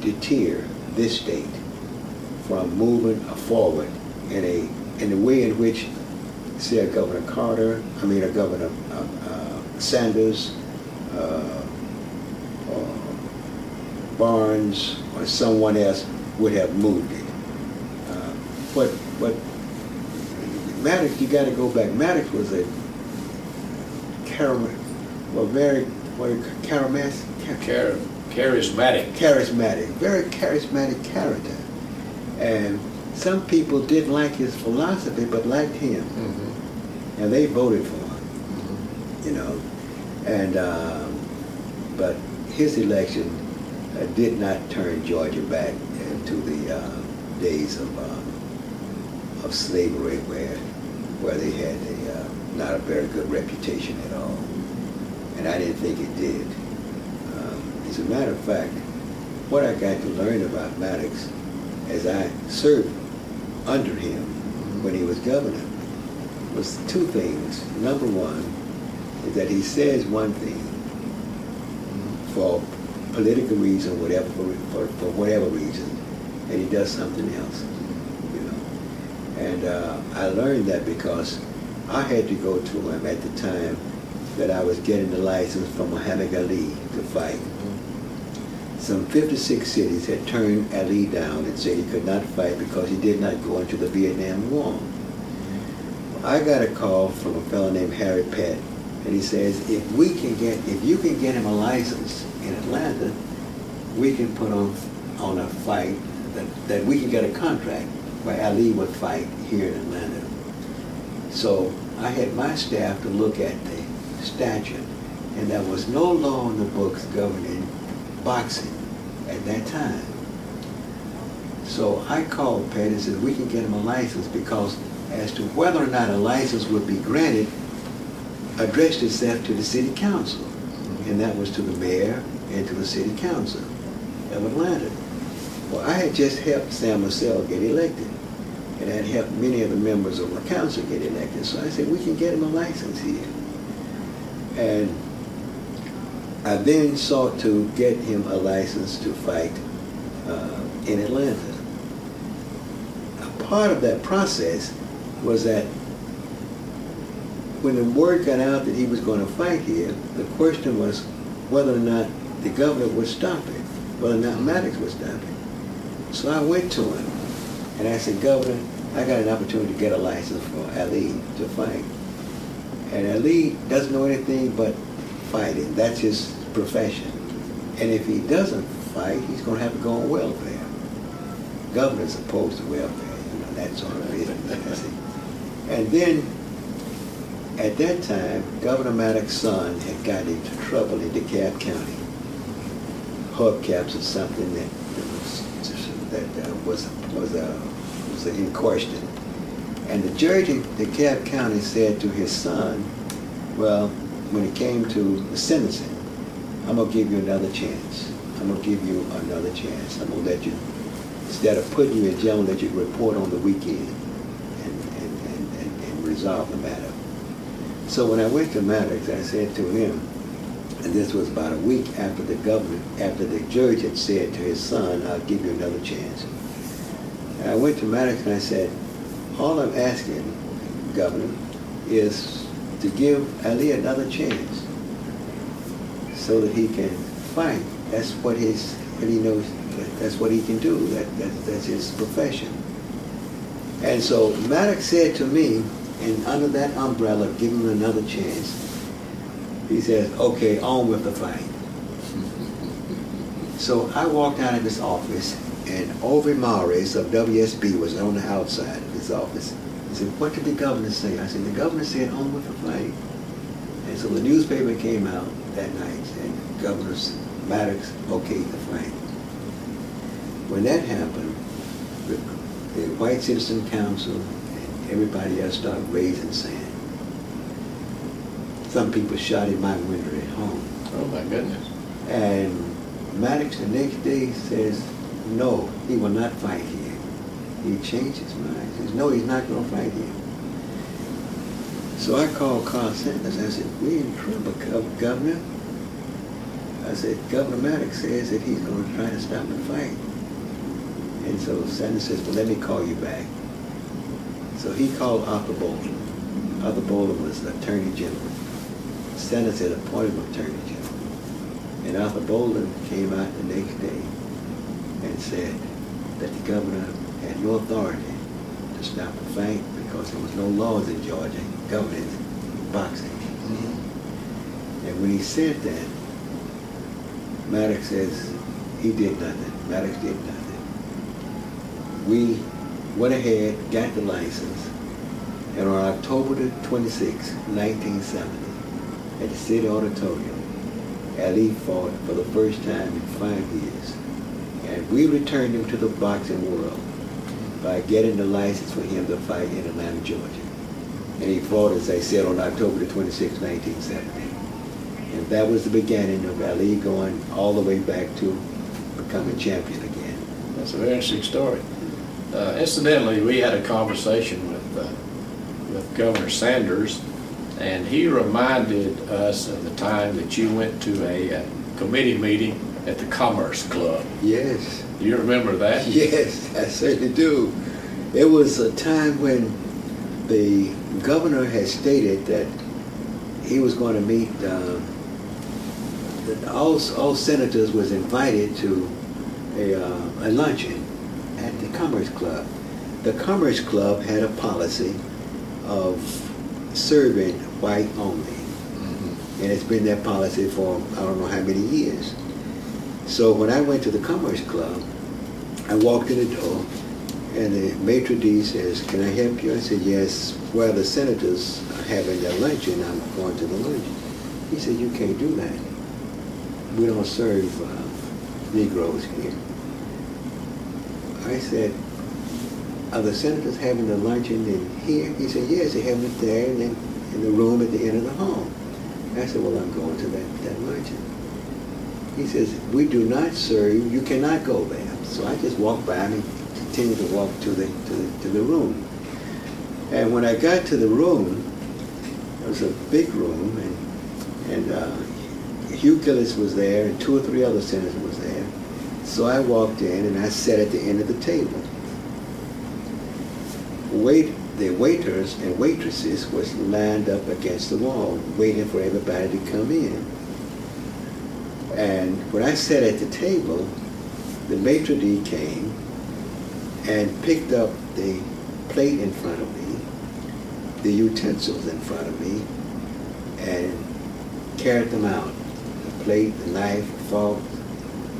deter this state from moving forward in the way in which, say, a Governor a Governor Sanders, or Barnes, or someone else would have moved it. But Maddox, you got to go back. Maddox was a charismatic, very charismatic character. And some people didn't like his philosophy, but liked him. And they voted for him, you know. And but his election did not turn Georgia back into the days of slavery, where they had not a very good reputation at all. And I didn't think it did. As a matter of fact, what I got to learn about Maddox as I served under him when he was governor was two things. Number one is that he says one thing for political reason, whatever, for whatever reason, and he does something else, you know. And I learned that because I had to go to him at the time that I was getting the license from Muhammad Ali to fight. Some 56 cities had turned Ali down and said he could not fight because he did not go into the Vietnam War. I got a call from a fellow named Harry Pett, and he says, if you can get him a license in Atlanta, we can put on a fight that we can get a contract where Ali would fight here in Atlanta. So I had my staff to look at the statute, and there was no law in the books governing boxing at that time. So I called Pat and said, we can get him a license, because as to whether or not a license would be granted addressed itself to the city council, and that was to the mayor and to the city council of Atlanta. Well, I had just helped Sam Marcel get elected, and I had helped many of the members of the council get elected. So I said, we can get him a license here. And I then sought to get him a license to fight in Atlanta. A part of that process was that when the word got out that he was going to fight here, the question was whether or not the governor would stop it, whether or not Maddox would stop it. So I went to him and I said, Governor, I got an opportunity to get a license for Ali to fight. And Ali doesn't know anything but fighting. That's his profession. And if he doesn't fight, he's going to have to go on welfare. Governor's opposed to welfare, you know, that sort of thing. And then, at that time, Governor Maddox's son had gotten into trouble in DeKalb County. Hubcaps or something that was in question. And the judge in DeKalb County said to his son, well, when it came to the sentencing, I'm going to give you another chance. I'm going to give you another chance. I'm going to let you, instead of putting you in jail, let you report on the weekend and resolve the matter. So when I went to Maddox, I said to him, and this was about a week after the judge had said to his son, I'll give you another chance. And I went to Maddox and I said, all I'm asking, Governor, is to give Ali another chance so that he can fight. That's what he knows, that's what he can do. That's his profession. And so Maddox said to me, and under that umbrella, give him another chance, he says, okay, on with the fight. So I walked out of his office, and Orville Morris of WSB was on the outside of his office. He said, what did the governor say? I said, the governor said on with the fight. And so the newspaper came out that night, and Governor Maddox okayed the fight. When that happened, the White Citizen Council and everybody else started raising sand. Some people shot in my window at home. Oh my goodness. And Maddox the next day says, no, he will not fight here. He changed his mind. He says, no, he's not going to fight here. So I called Carl Sanders. I said, we're in trouble, Governor. I said, Governor Maddox says that he's going to try to stop the fight. And so Sanders says, well, let me call you back. So he called Arthur Bolden. Arthur Bolden was the Attorney General. Sanders had appointed him Attorney General. And Arthur Bolden came out the next day and said that the governor had no authority to stop the fight because there was no laws in Georgia governing boxing. Mm-hmm. And when he said that, Maddox says he did nothing. Maddox did nothing. We went ahead, got the license, and on October the 26th, 1970, at the City Auditorium, Ali fought for the first time in 5 years. And we returned him to the boxing world by getting the license for him to fight in Atlanta, Georgia. And he fought, as I said, on October the 26th, 1970. And that was the beginning of Ali going all the way back to becoming champion again. That's a very interesting story. Incidentally, we had a conversation with Governor Sanders, and he reminded us of the time that you went to a committee meeting at the Commerce Club. Yes. Do you remember that? Yes, I certainly do. It was a time when the governor had stated that he was going to meet, that all senators was invited to a luncheon at the Commerce Club. The Commerce Club had a policy of serving white only. Mm-hmm. And it's been that policy for I don't know how many years. So when I went to the Commerce Club, I walked in the door, and the maitre d' says, can I help you? I said, yes. While the senators are having their luncheon, I'm going to the luncheon. He said, you can't do that. We don't serve Negroes here. I said, are the senators having the luncheon in here? He said, yes, they're having it there and then in the room at the end of the hall. I said, well, I'm going to that luncheon. He says, we do not serve, you cannot go there. So I just walked by and continued to walk to the room. And when I got to the room, it was a big room, and Hugh Gillis was there, and 2 or 3 other senators was there. So I walked in, and I sat at the end of the table. The waiters and waitresses was lined up against the wall, waiting for everybody to come in. And when I sat at the table, the maitre d' came and picked up the plate in front of me, the utensils in front of me, and carried them out. The plate, the knife, the fork,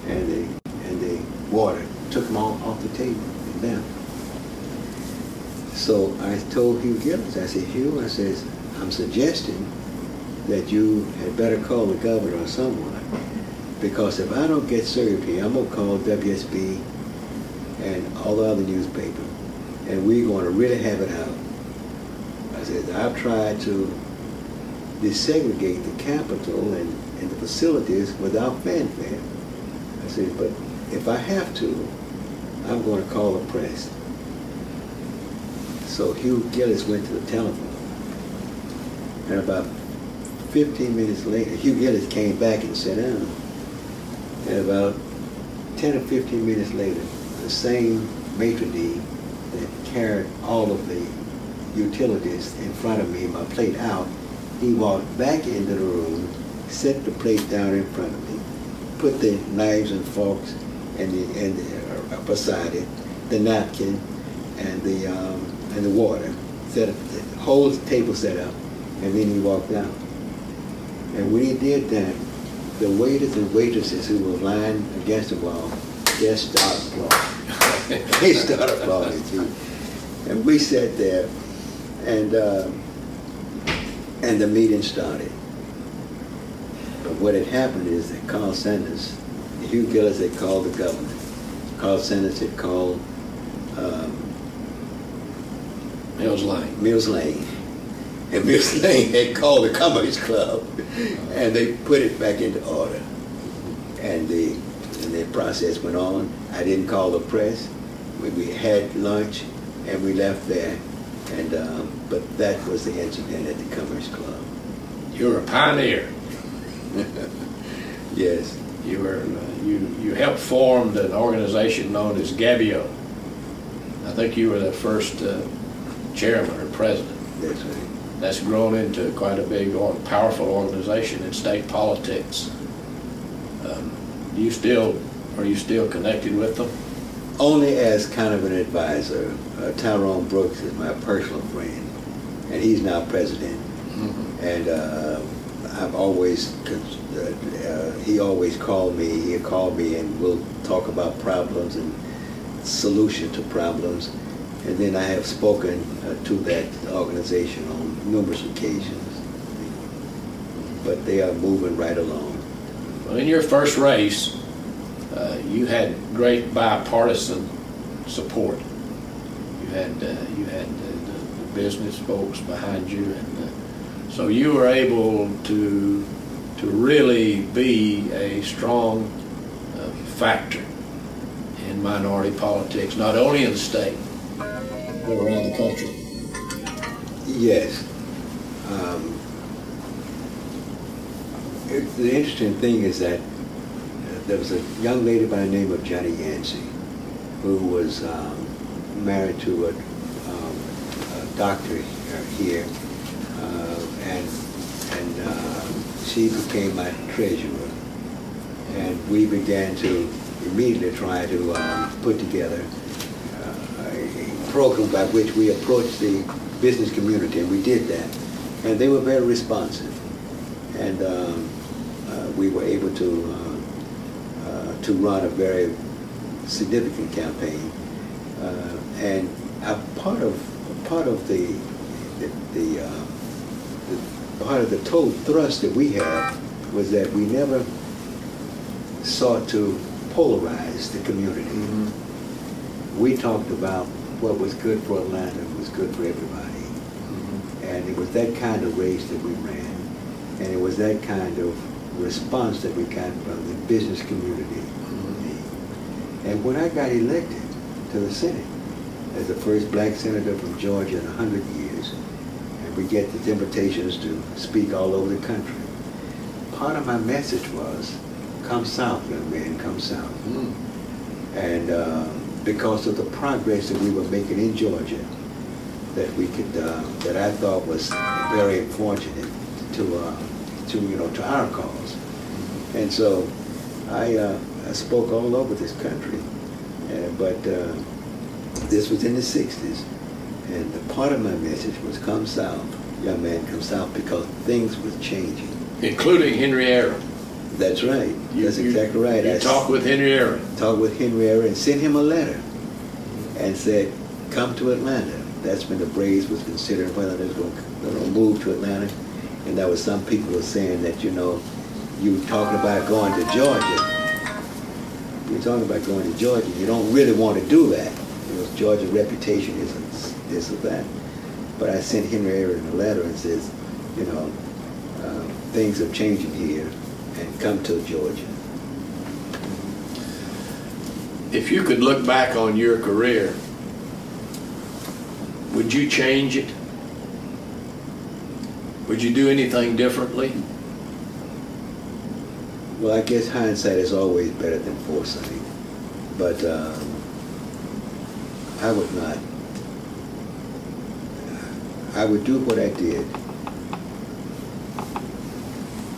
and the water. Took them all off the table and down. So I told Hugh Gillis, I said, Hugh, I says, I'm suggesting that you had better call the governor or someone, because if I don't get served here, I'm going to call WSB and all the other newspapers, and we're going to really have it out. I said, I've tried to desegregate the Capitol and the facilities without fanfare. I said, but if I have to, I'm going to call the press. So Hugh Gillis went to the telephone, and about 15 minutes later, Hugh Gillis came back and sat down. And about 10 or 15 minutes later, the same maitre d' that carried all of the utilities in front of me, my plate out, He walked back into the room, set the plate down in front of me, put the knives and forks beside it, the napkin, and the water. Set up the whole table set up, and then he walked out. And when he did that, the waiters and waitresses who were lying against the wall just started applauding. They started applauding too. And we sat there, and the meeting started. But what had happened is that Carl Sanders, Hugh Gillis had called the governor. Carl Sanders had called Mills Lane. Mills Lane. And Mills Lane had called the Commerce Club, and they put it back into order. And the process went on. I didn't call the press. We had lunch, and we left there. And but that was the incident at the Commerce Club. You were a pioneer. Yes. You were you helped form an organization known as Gabio. I think you were the first chairman or president. That's right. That's grown into quite a big, powerful organization in state politics. Are you still connected with them? Only as kind of an advisor. Tyrone Brooks is my personal friend, and he's now president. Mm-hmm. And I've always, he always called me. He'll call me, and we'll talk about problems and solution to problems. And then I have spoken to that organization on numerous occasions. But they are moving right along. Well, in your first race, you had great bipartisan support. You had the business folks behind you, and so you were able to really be a strong factor in minority politics, not only in the state, but around the country. Yes. The interesting thing is that there was a young lady by the name of Johnny Yancey who was married to a doctor here, and she became my treasurer, and we began to immediately try to put together a program by which we approached the business community, and we did that, and they were very responsive, and we were able to run a very significant campaign, and part of the total thrust that we had was that we never sought to polarize the community. Mm-hmm. We talked about what was good for Atlanta was good for everybody. Mm-hmm. And it was that kind of race that we ran, and it was that kind of response that we got from the business community. Mm-hmm. And when I got elected to the Senate as the first black senator from Georgia in 100 years, and we get the invitations to speak all over the country, part of my message was, come south, young man, come south. Mm-hmm. And because of the progress that we were making in Georgia, that we could, that I thought was very fortunate to our cause. And so I spoke all over this country, but this was in the 60s, and the part of my message was come south, young man, come south, because things were changing. Including Henry Aaron. That's right. That's exactly right. You talked with Henry Aaron. Talked with Henry Aaron and sent him a letter and said, come to Atlanta. That's when the Braves was considering whether they were going to move to Atlanta. And there was some people were saying that, you talking about going to Georgia. You're talking about going to Georgia. You don't really want to do that. Georgia's reputation isn't this or that. But I sent Henry Aaron a letter and says, things are changing here, and come to Georgia. If you could look back on your career, would you change it? Would you do anything differently? Well, I guess hindsight is always better than foresight. But I would not. I would do what I did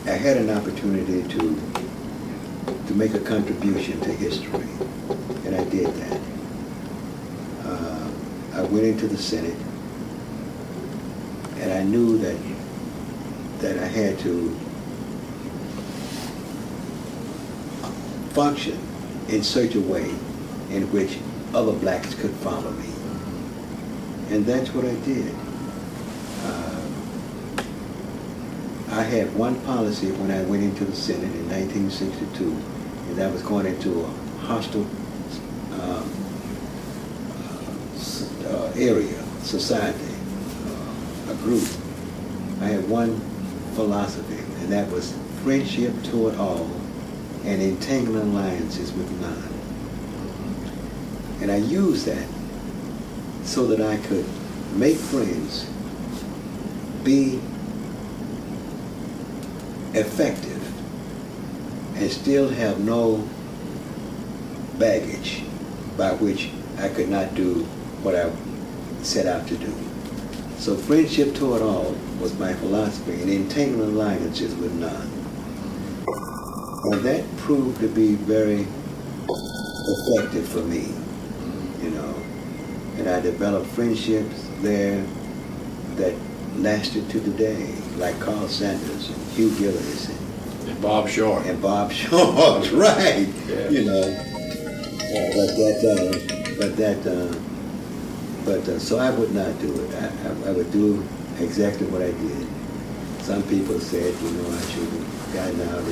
I had an opportunity to make a contribution to history, and I did that. I went into the Senate, and I knew that I had to function in such a way in which other blacks could follow me. And that's what I did. I had one policy when I went into the Senate in 1962, and that was going into a hostile area, society, a group. I had one philosophy, and that was friendship toward all and entangling alliances with none. And I used that so that I could make friends, be effective, and still have no baggage by which I could not do what I set out to do. So friendship toward all was my philosophy, and entangling alliances with none. And that proved to be very effective for me, you know. And I developed friendships there that lasted to today, like Carl Sanders and Hugh Gillis and Bob Short. And Bob Short, right? Yeah. You know. So I would not do it. I would do exactly what I did. Some people said, you know, I should have gotten out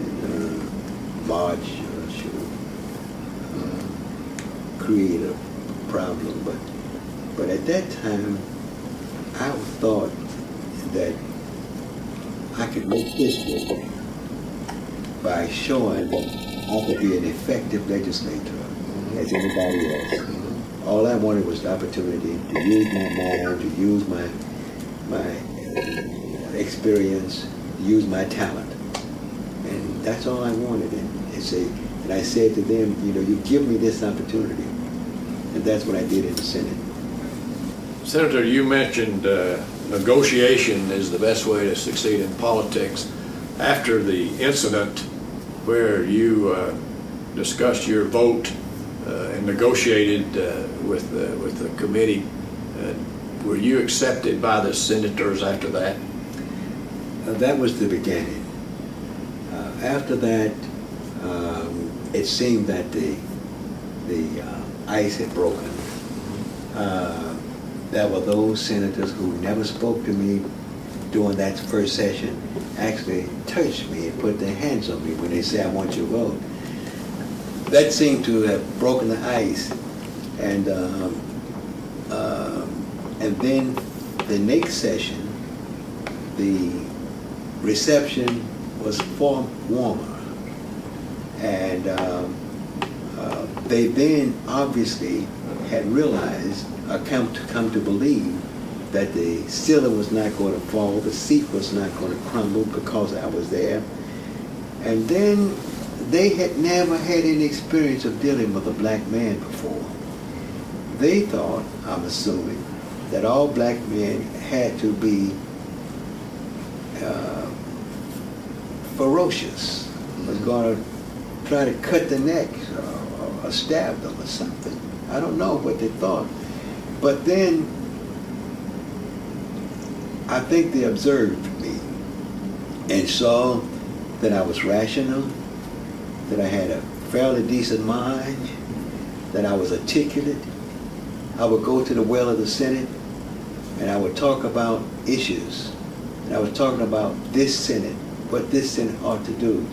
in March, or should have create a problem. But at that time, I thought that I could make history by showing that I could be an effective legislator as anybody else. All I wanted was the opportunity to use my mind, to use my experience, to use my talent. And that's all I wanted. And I said to them, you know, you give me this opportunity. And that's what I did in the Senate. Senator, you mentioned negotiation is the best way to succeed in politics. After the incident where you discussed your vote and negotiated with the committee, were you accepted by the senators after that? That was the beginning. After that, it seemed that the ice had broken. There were those senators who never spoke to me during that first session, actually touched me and put their hands on me when they said, I want your vote. That seemed to have broken the ice. And then the next session, the reception was far warmer. And they then obviously had realized, or come to believe, that the ceiling was not going to fall, the seat was not going to crumble because I was there. And then they had never had any experience of dealing with a black man before. They thought, I'm assuming, that all black men had to be ferocious, was going to try to cut the neck or stab them or something. I don't know what they thought. But then I think they observed me and saw that I was rational, that I had a fairly decent mind, that I was articulate. I would go to the well of the Senate and I would talk about issues. And I was talking about this Senate, what this Senate ought to do,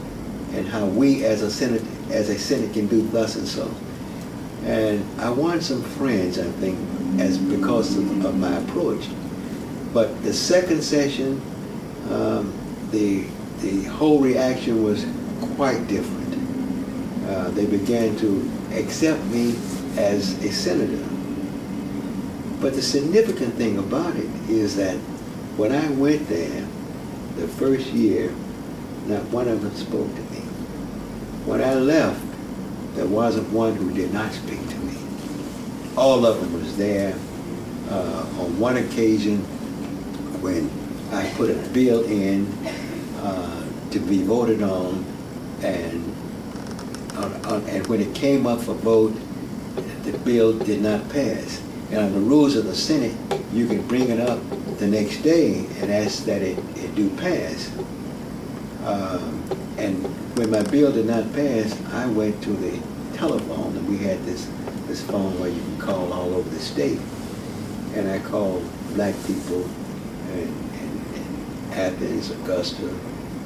and how we as a Senate can do thus and so. And I won some friends, I think, because of my approach. But the second session, the whole reaction was quite different. They began to accept me as a senator. But the significant thing about it is that when I went there, the first year, not one of them spoke to me. When I left, there wasn't one who did not speak to me. All of them was there. On one occasion, when I put a bill in to be voted on, and when it came up for vote, the bill did not pass. And on the rules of the Senate, you can bring it up the next day and ask that it do pass. And when my bill did not pass, I went to the telephone, and we had this phone where you can call all over the state. And I called black people in Athens, Augusta,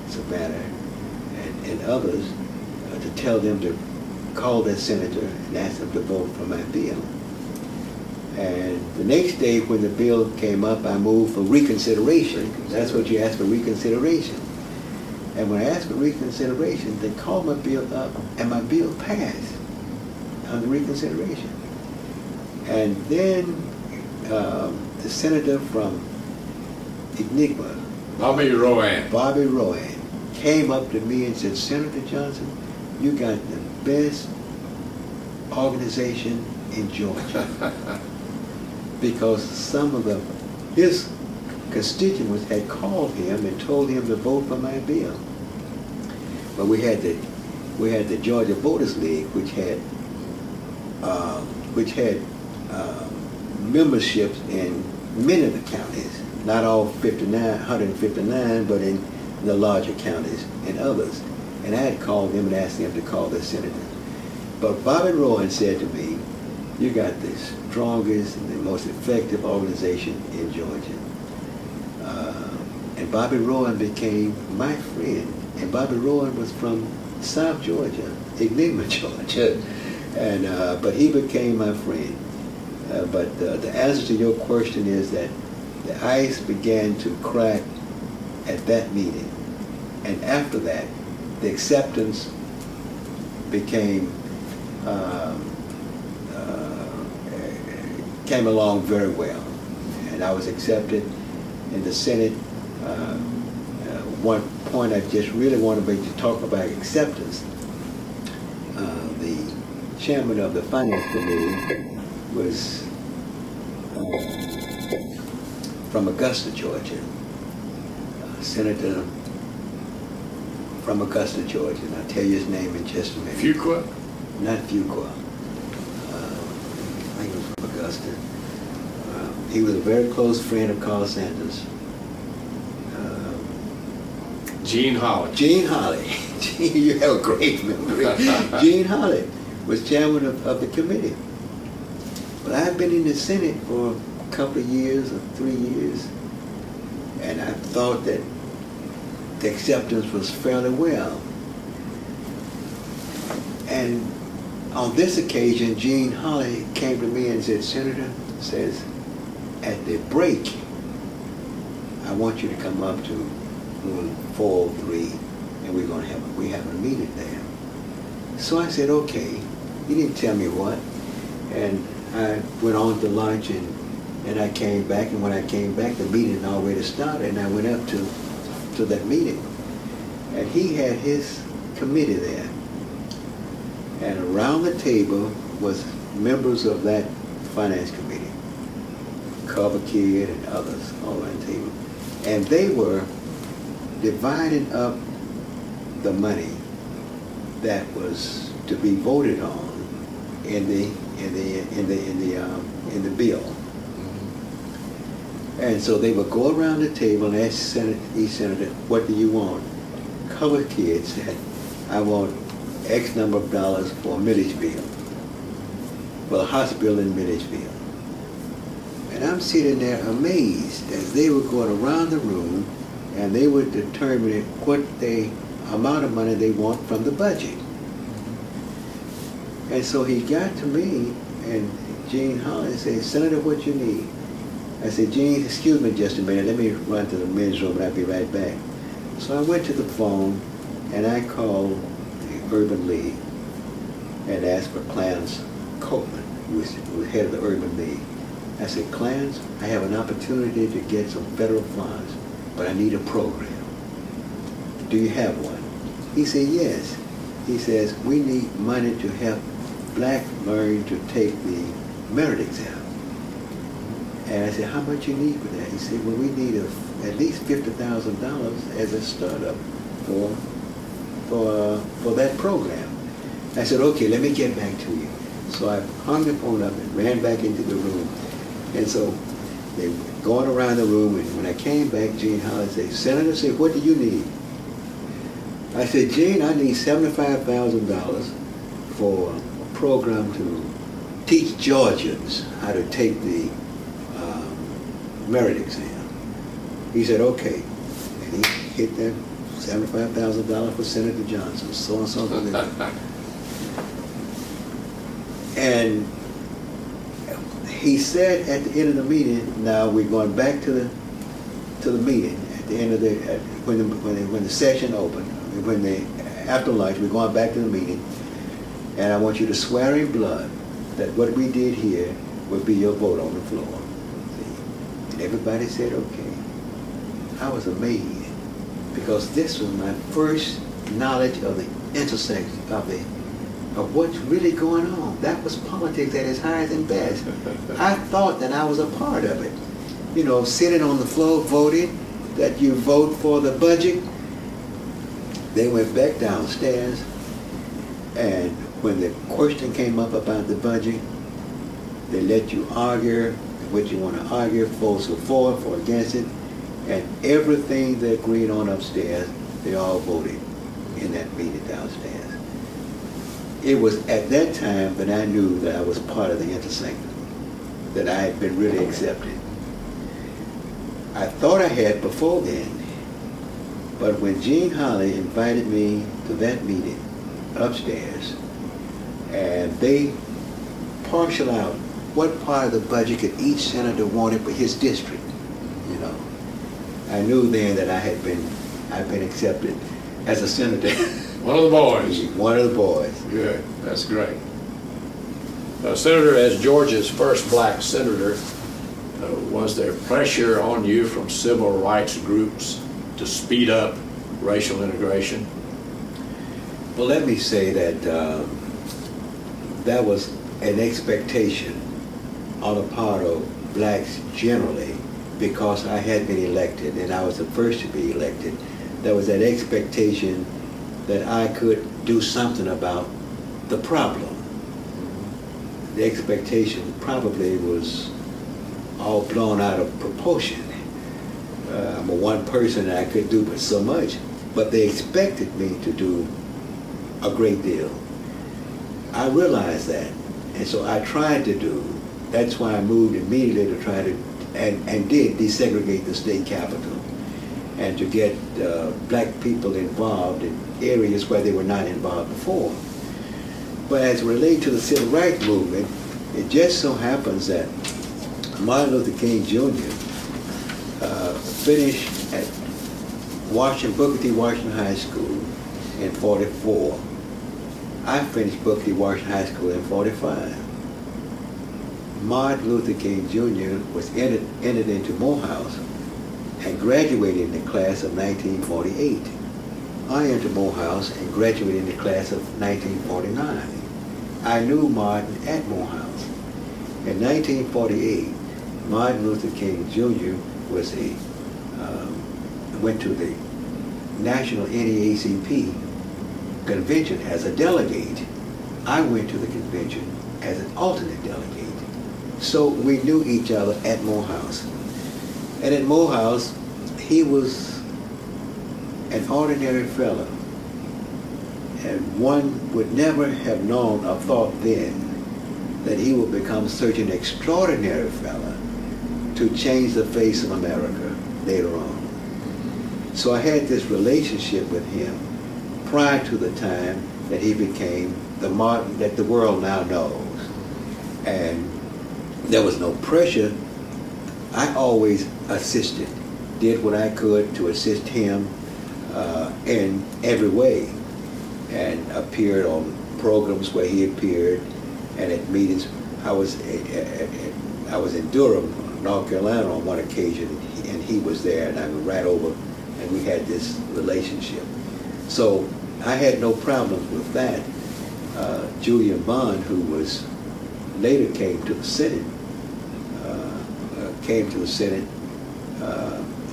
Savannah, and others to tell them to call that senator and ask them to vote for my bill. And the next day when the bill came up, I moved for reconsideration. That's what you ask for, reconsideration. And when I asked for reconsideration, they called my bill up, and my bill passed on the reconsideration. And then the senator from Enigma, Bobby Rowan, came up to me and said, "Senator Johnson, you got the best organization in Georgia." Because some of his constituents had called him and told him to vote for my bill. But we had the Georgia Voters League, which had memberships in many of the counties, not all 159, but in the larger counties and others. And I had called them and asked them to call their senators. But Bobby Rowan said to me, "You got the strongest and the most effective organization in Georgia." And Bobby Rowan became my friend. And Bobby Rowan was from South Georgia, Enigma, Georgia. And but he became my friend. But the answer to your question is that the ice began to crack at that meeting. And after that, the acceptance became came along very well, and I was accepted in the Senate. One point I just really want to make to talk about acceptance. The chairman of the Finance Committee was from Augusta, Georgia, Senator from Augusta, Georgia, and I'll tell you his name in just a minute. Fuqua? Not Fuqua. I think he was from Augusta. He was a very close friend of Carl Sanders. Gene Holly. Gene Holly. You have a great memory. Gene Holly was chairman of the committee. But I've been in the Senate for a couple of years, or 3 years, and I thought that the acceptance was fairly well. And on this occasion, Gene Holly came to me and said, "Senator," says, "at the break, I want you to come up to room 403, and we're going to have a meeting there." So I said, "Okay." He didn't tell me what, and I went on to lunch, and I came back, and when I came back, the meeting had already started, and I went up to that meeting, and he had his committee there, and around the table was members of that finance committee, Cover Kid and others, all around the table, and they were dividing up the money that was to be voted on in the bill. And so they would go around the table and ask each senator, "What do you want?" Cover Kid said, "I want X number of dollars for a millage bill, for the House bill in Milledgeville." And I'm sitting there amazed as they were going around the room and they were determining what the amount of money they want from the budget. And so he got to me, and Gene Holly said, "Senator, what you need?" I said, "Gene, excuse me just a minute. Let me run to the men's room and I'll be right back." So I went to the phone and I called the Urban League and asked for Clarence Copeland, who was head of the Urban League. I said, "Clarence, I have an opportunity to get some federal funds, but I need a program. Do you have one?" He said, "Yes." He says, "We need money to help blacks learn to take the merit exam." And I said, how much you need for that? He said, well, we need at least $50,000 as a startup for that program. I said, okay, let me get back to you. So I hung the phone up and ran back into the room. And so they were going around the room, and when I came back, Gene Holly said, Senator, said, what do you need? I said, Gene, I need $75,000 for a program to teach Georgians how to take the merit exam. He said, okay. And he hit that $75,000 for Senator Johnson, so and so. And he said at the end of the meeting, now we're going back to the meeting at the end of when the session opened, after lunch, we're going back to the meeting, and I want you to swear in blood that what we did here would be your vote on the floor. See? And everybody said, okay. I was amazed, because this was my first knowledge of the intersection of what's really going on. That was politics at its highest and best. I thought that I was a part of it. You know, sitting on the floor voting, that you vote for the budget. They went back downstairs, and when the question came up about the budget, they let you argue what you want to argue, votes for against it, and everything they agreed on upstairs, they all voted in that meeting downstairs. It was at that time that I knew that I was part of the intersanctum, that I had been really accepted. I thought I had before then, but when Gene Holly invited me to that meeting upstairs, and they parceled out what part of the budget could each senator wanted for his district, you know, I knew then that I'd been accepted as a senator. One of the boys. One of the boys. Good. That's great. Senator, as Georgia's first black senator, was there pressure on you from civil rights groups to speed up racial integration? Well, let me say that that was an expectation on the part of blacks generally, because I had been elected and I was the first to be elected. There was that expectation that I could do something about the problem. The expectation probably was all blown out of proportion. I'm a one person and I could do but so much, but they expected me to do a great deal. I realized that, and so I tried to do. That's why I moved immediately to try to, and did desegregate the state capitol, and to get black people involved in areas where they were not involved before. But as it relates to the civil rights movement, it just so happens that Martin Luther King Jr. Finished at Booker T. Washington High School in '44. I finished Booker T. Washington High School in '45. Martin Luther King Jr. was entered into Morehouse and graduated in the class of 1948. I entered Morehouse and graduated in the class of 1949. I knew Martin at Morehouse. In 1948, Martin Luther King Jr. went to the National NAACP convention as a delegate. I went to the convention as an alternate delegate. So we knew each other at Morehouse. And at Morehouse, he was an ordinary fellow. And one would never have known or thought then that he would become such an extraordinary fellow to change the face of America later on. So I had this relationship with him prior to the time that he became the Martin that the world now knows. And there was no pressure. I always assisted, did what I could to assist him in every way, and appeared on programs where he appeared, and at meetings. I was in Durham, North Carolina on one occasion, and he was there, and I would ride over, and we had this relationship. So I had no problems with that. Julian Bond, who later came to the Senate, came to the Senate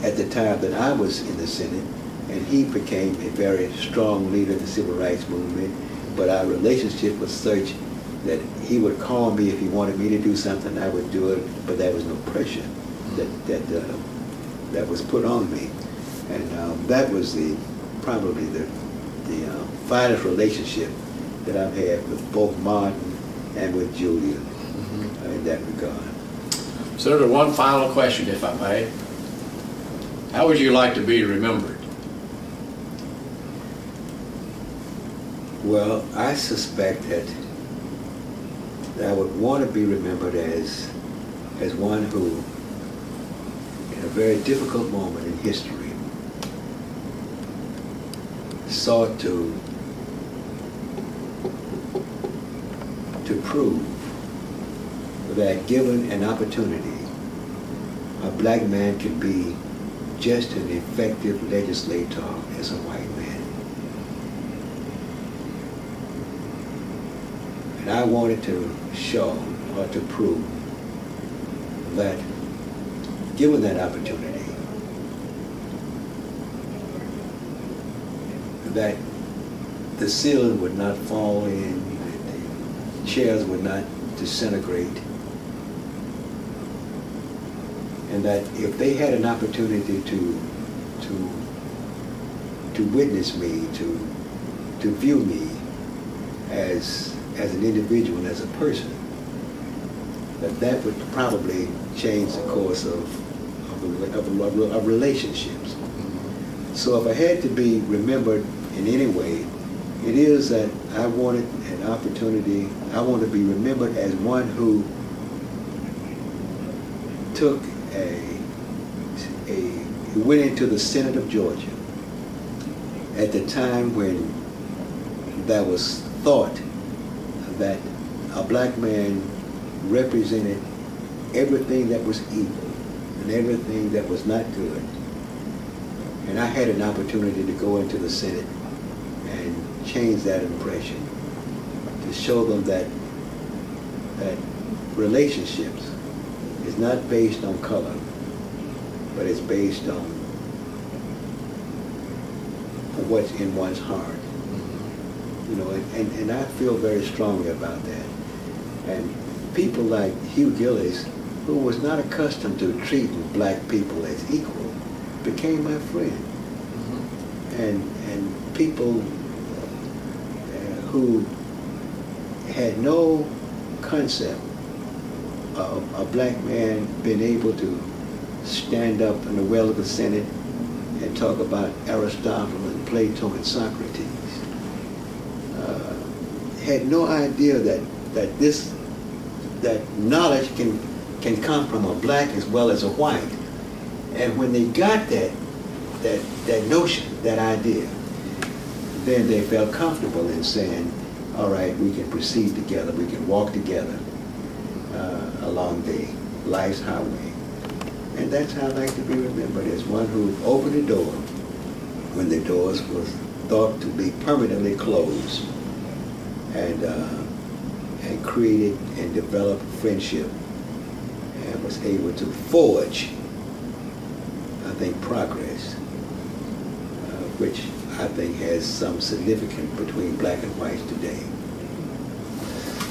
at the time that I was in the Senate, and he became a very strong leader in the civil rights movement. But our relationship was such that he would call me if he wanted me to do something, I would do it, but there was no pressure that was put on me. And that was probably the finest relationship that I've had with both Martin and with Julia in that regard. Senator, one final question, if I may. How would you like to be remembered? Well, I suspect that I would want to be remembered as one who, in a very difficult moment in history, sought to prove that given an opportunity, a black man can be just as effective legislator as a white man. And I wanted to show or to prove that given that opportunity, that the ceiling would not fall in, the chairs would not disintegrate, and that if they had an opportunity to witness me, to view me as an individual, as a person, that would probably change the course of relationships. So if I had to be remembered in any way, it is that I wanted an opportunity, I want to be remembered as one who took who went into the Senate of Georgia at the time when there was thought that a black man represented everything that was evil and everything that was not good. And I had an opportunity to go into the Senate and change that impression, to show them that relationships is not based on color, but it's based on what's in one's heart. You know, and I feel very strongly about that. And people like Hugh Gillis, who was not accustomed to treating black people as equal, became my friend. And people who had no concept of a black man being able to stand up in the well of the Senate and talk about Aristotle and Plato and Socrates, had no idea that knowledge can come from a black as well as a white. And when they got that notion, that idea, then they felt comfortable in saying, all right, we can proceed together, we can walk together along the life's highway. And that's how I like to be remembered, as one who opened the door when the doors was thought to be permanently closed, and created and developed friendship, and was able to forge, I think, progress, which I think has some significance between black and whites today.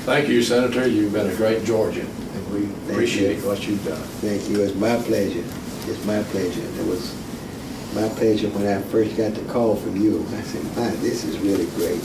Thank you, Senator. You've been a great Georgian, and we appreciate what you've done. Thank you. It's my pleasure. It's my pleasure. It was my pleasure when I first got the call from you. I said, "Man, this is really great."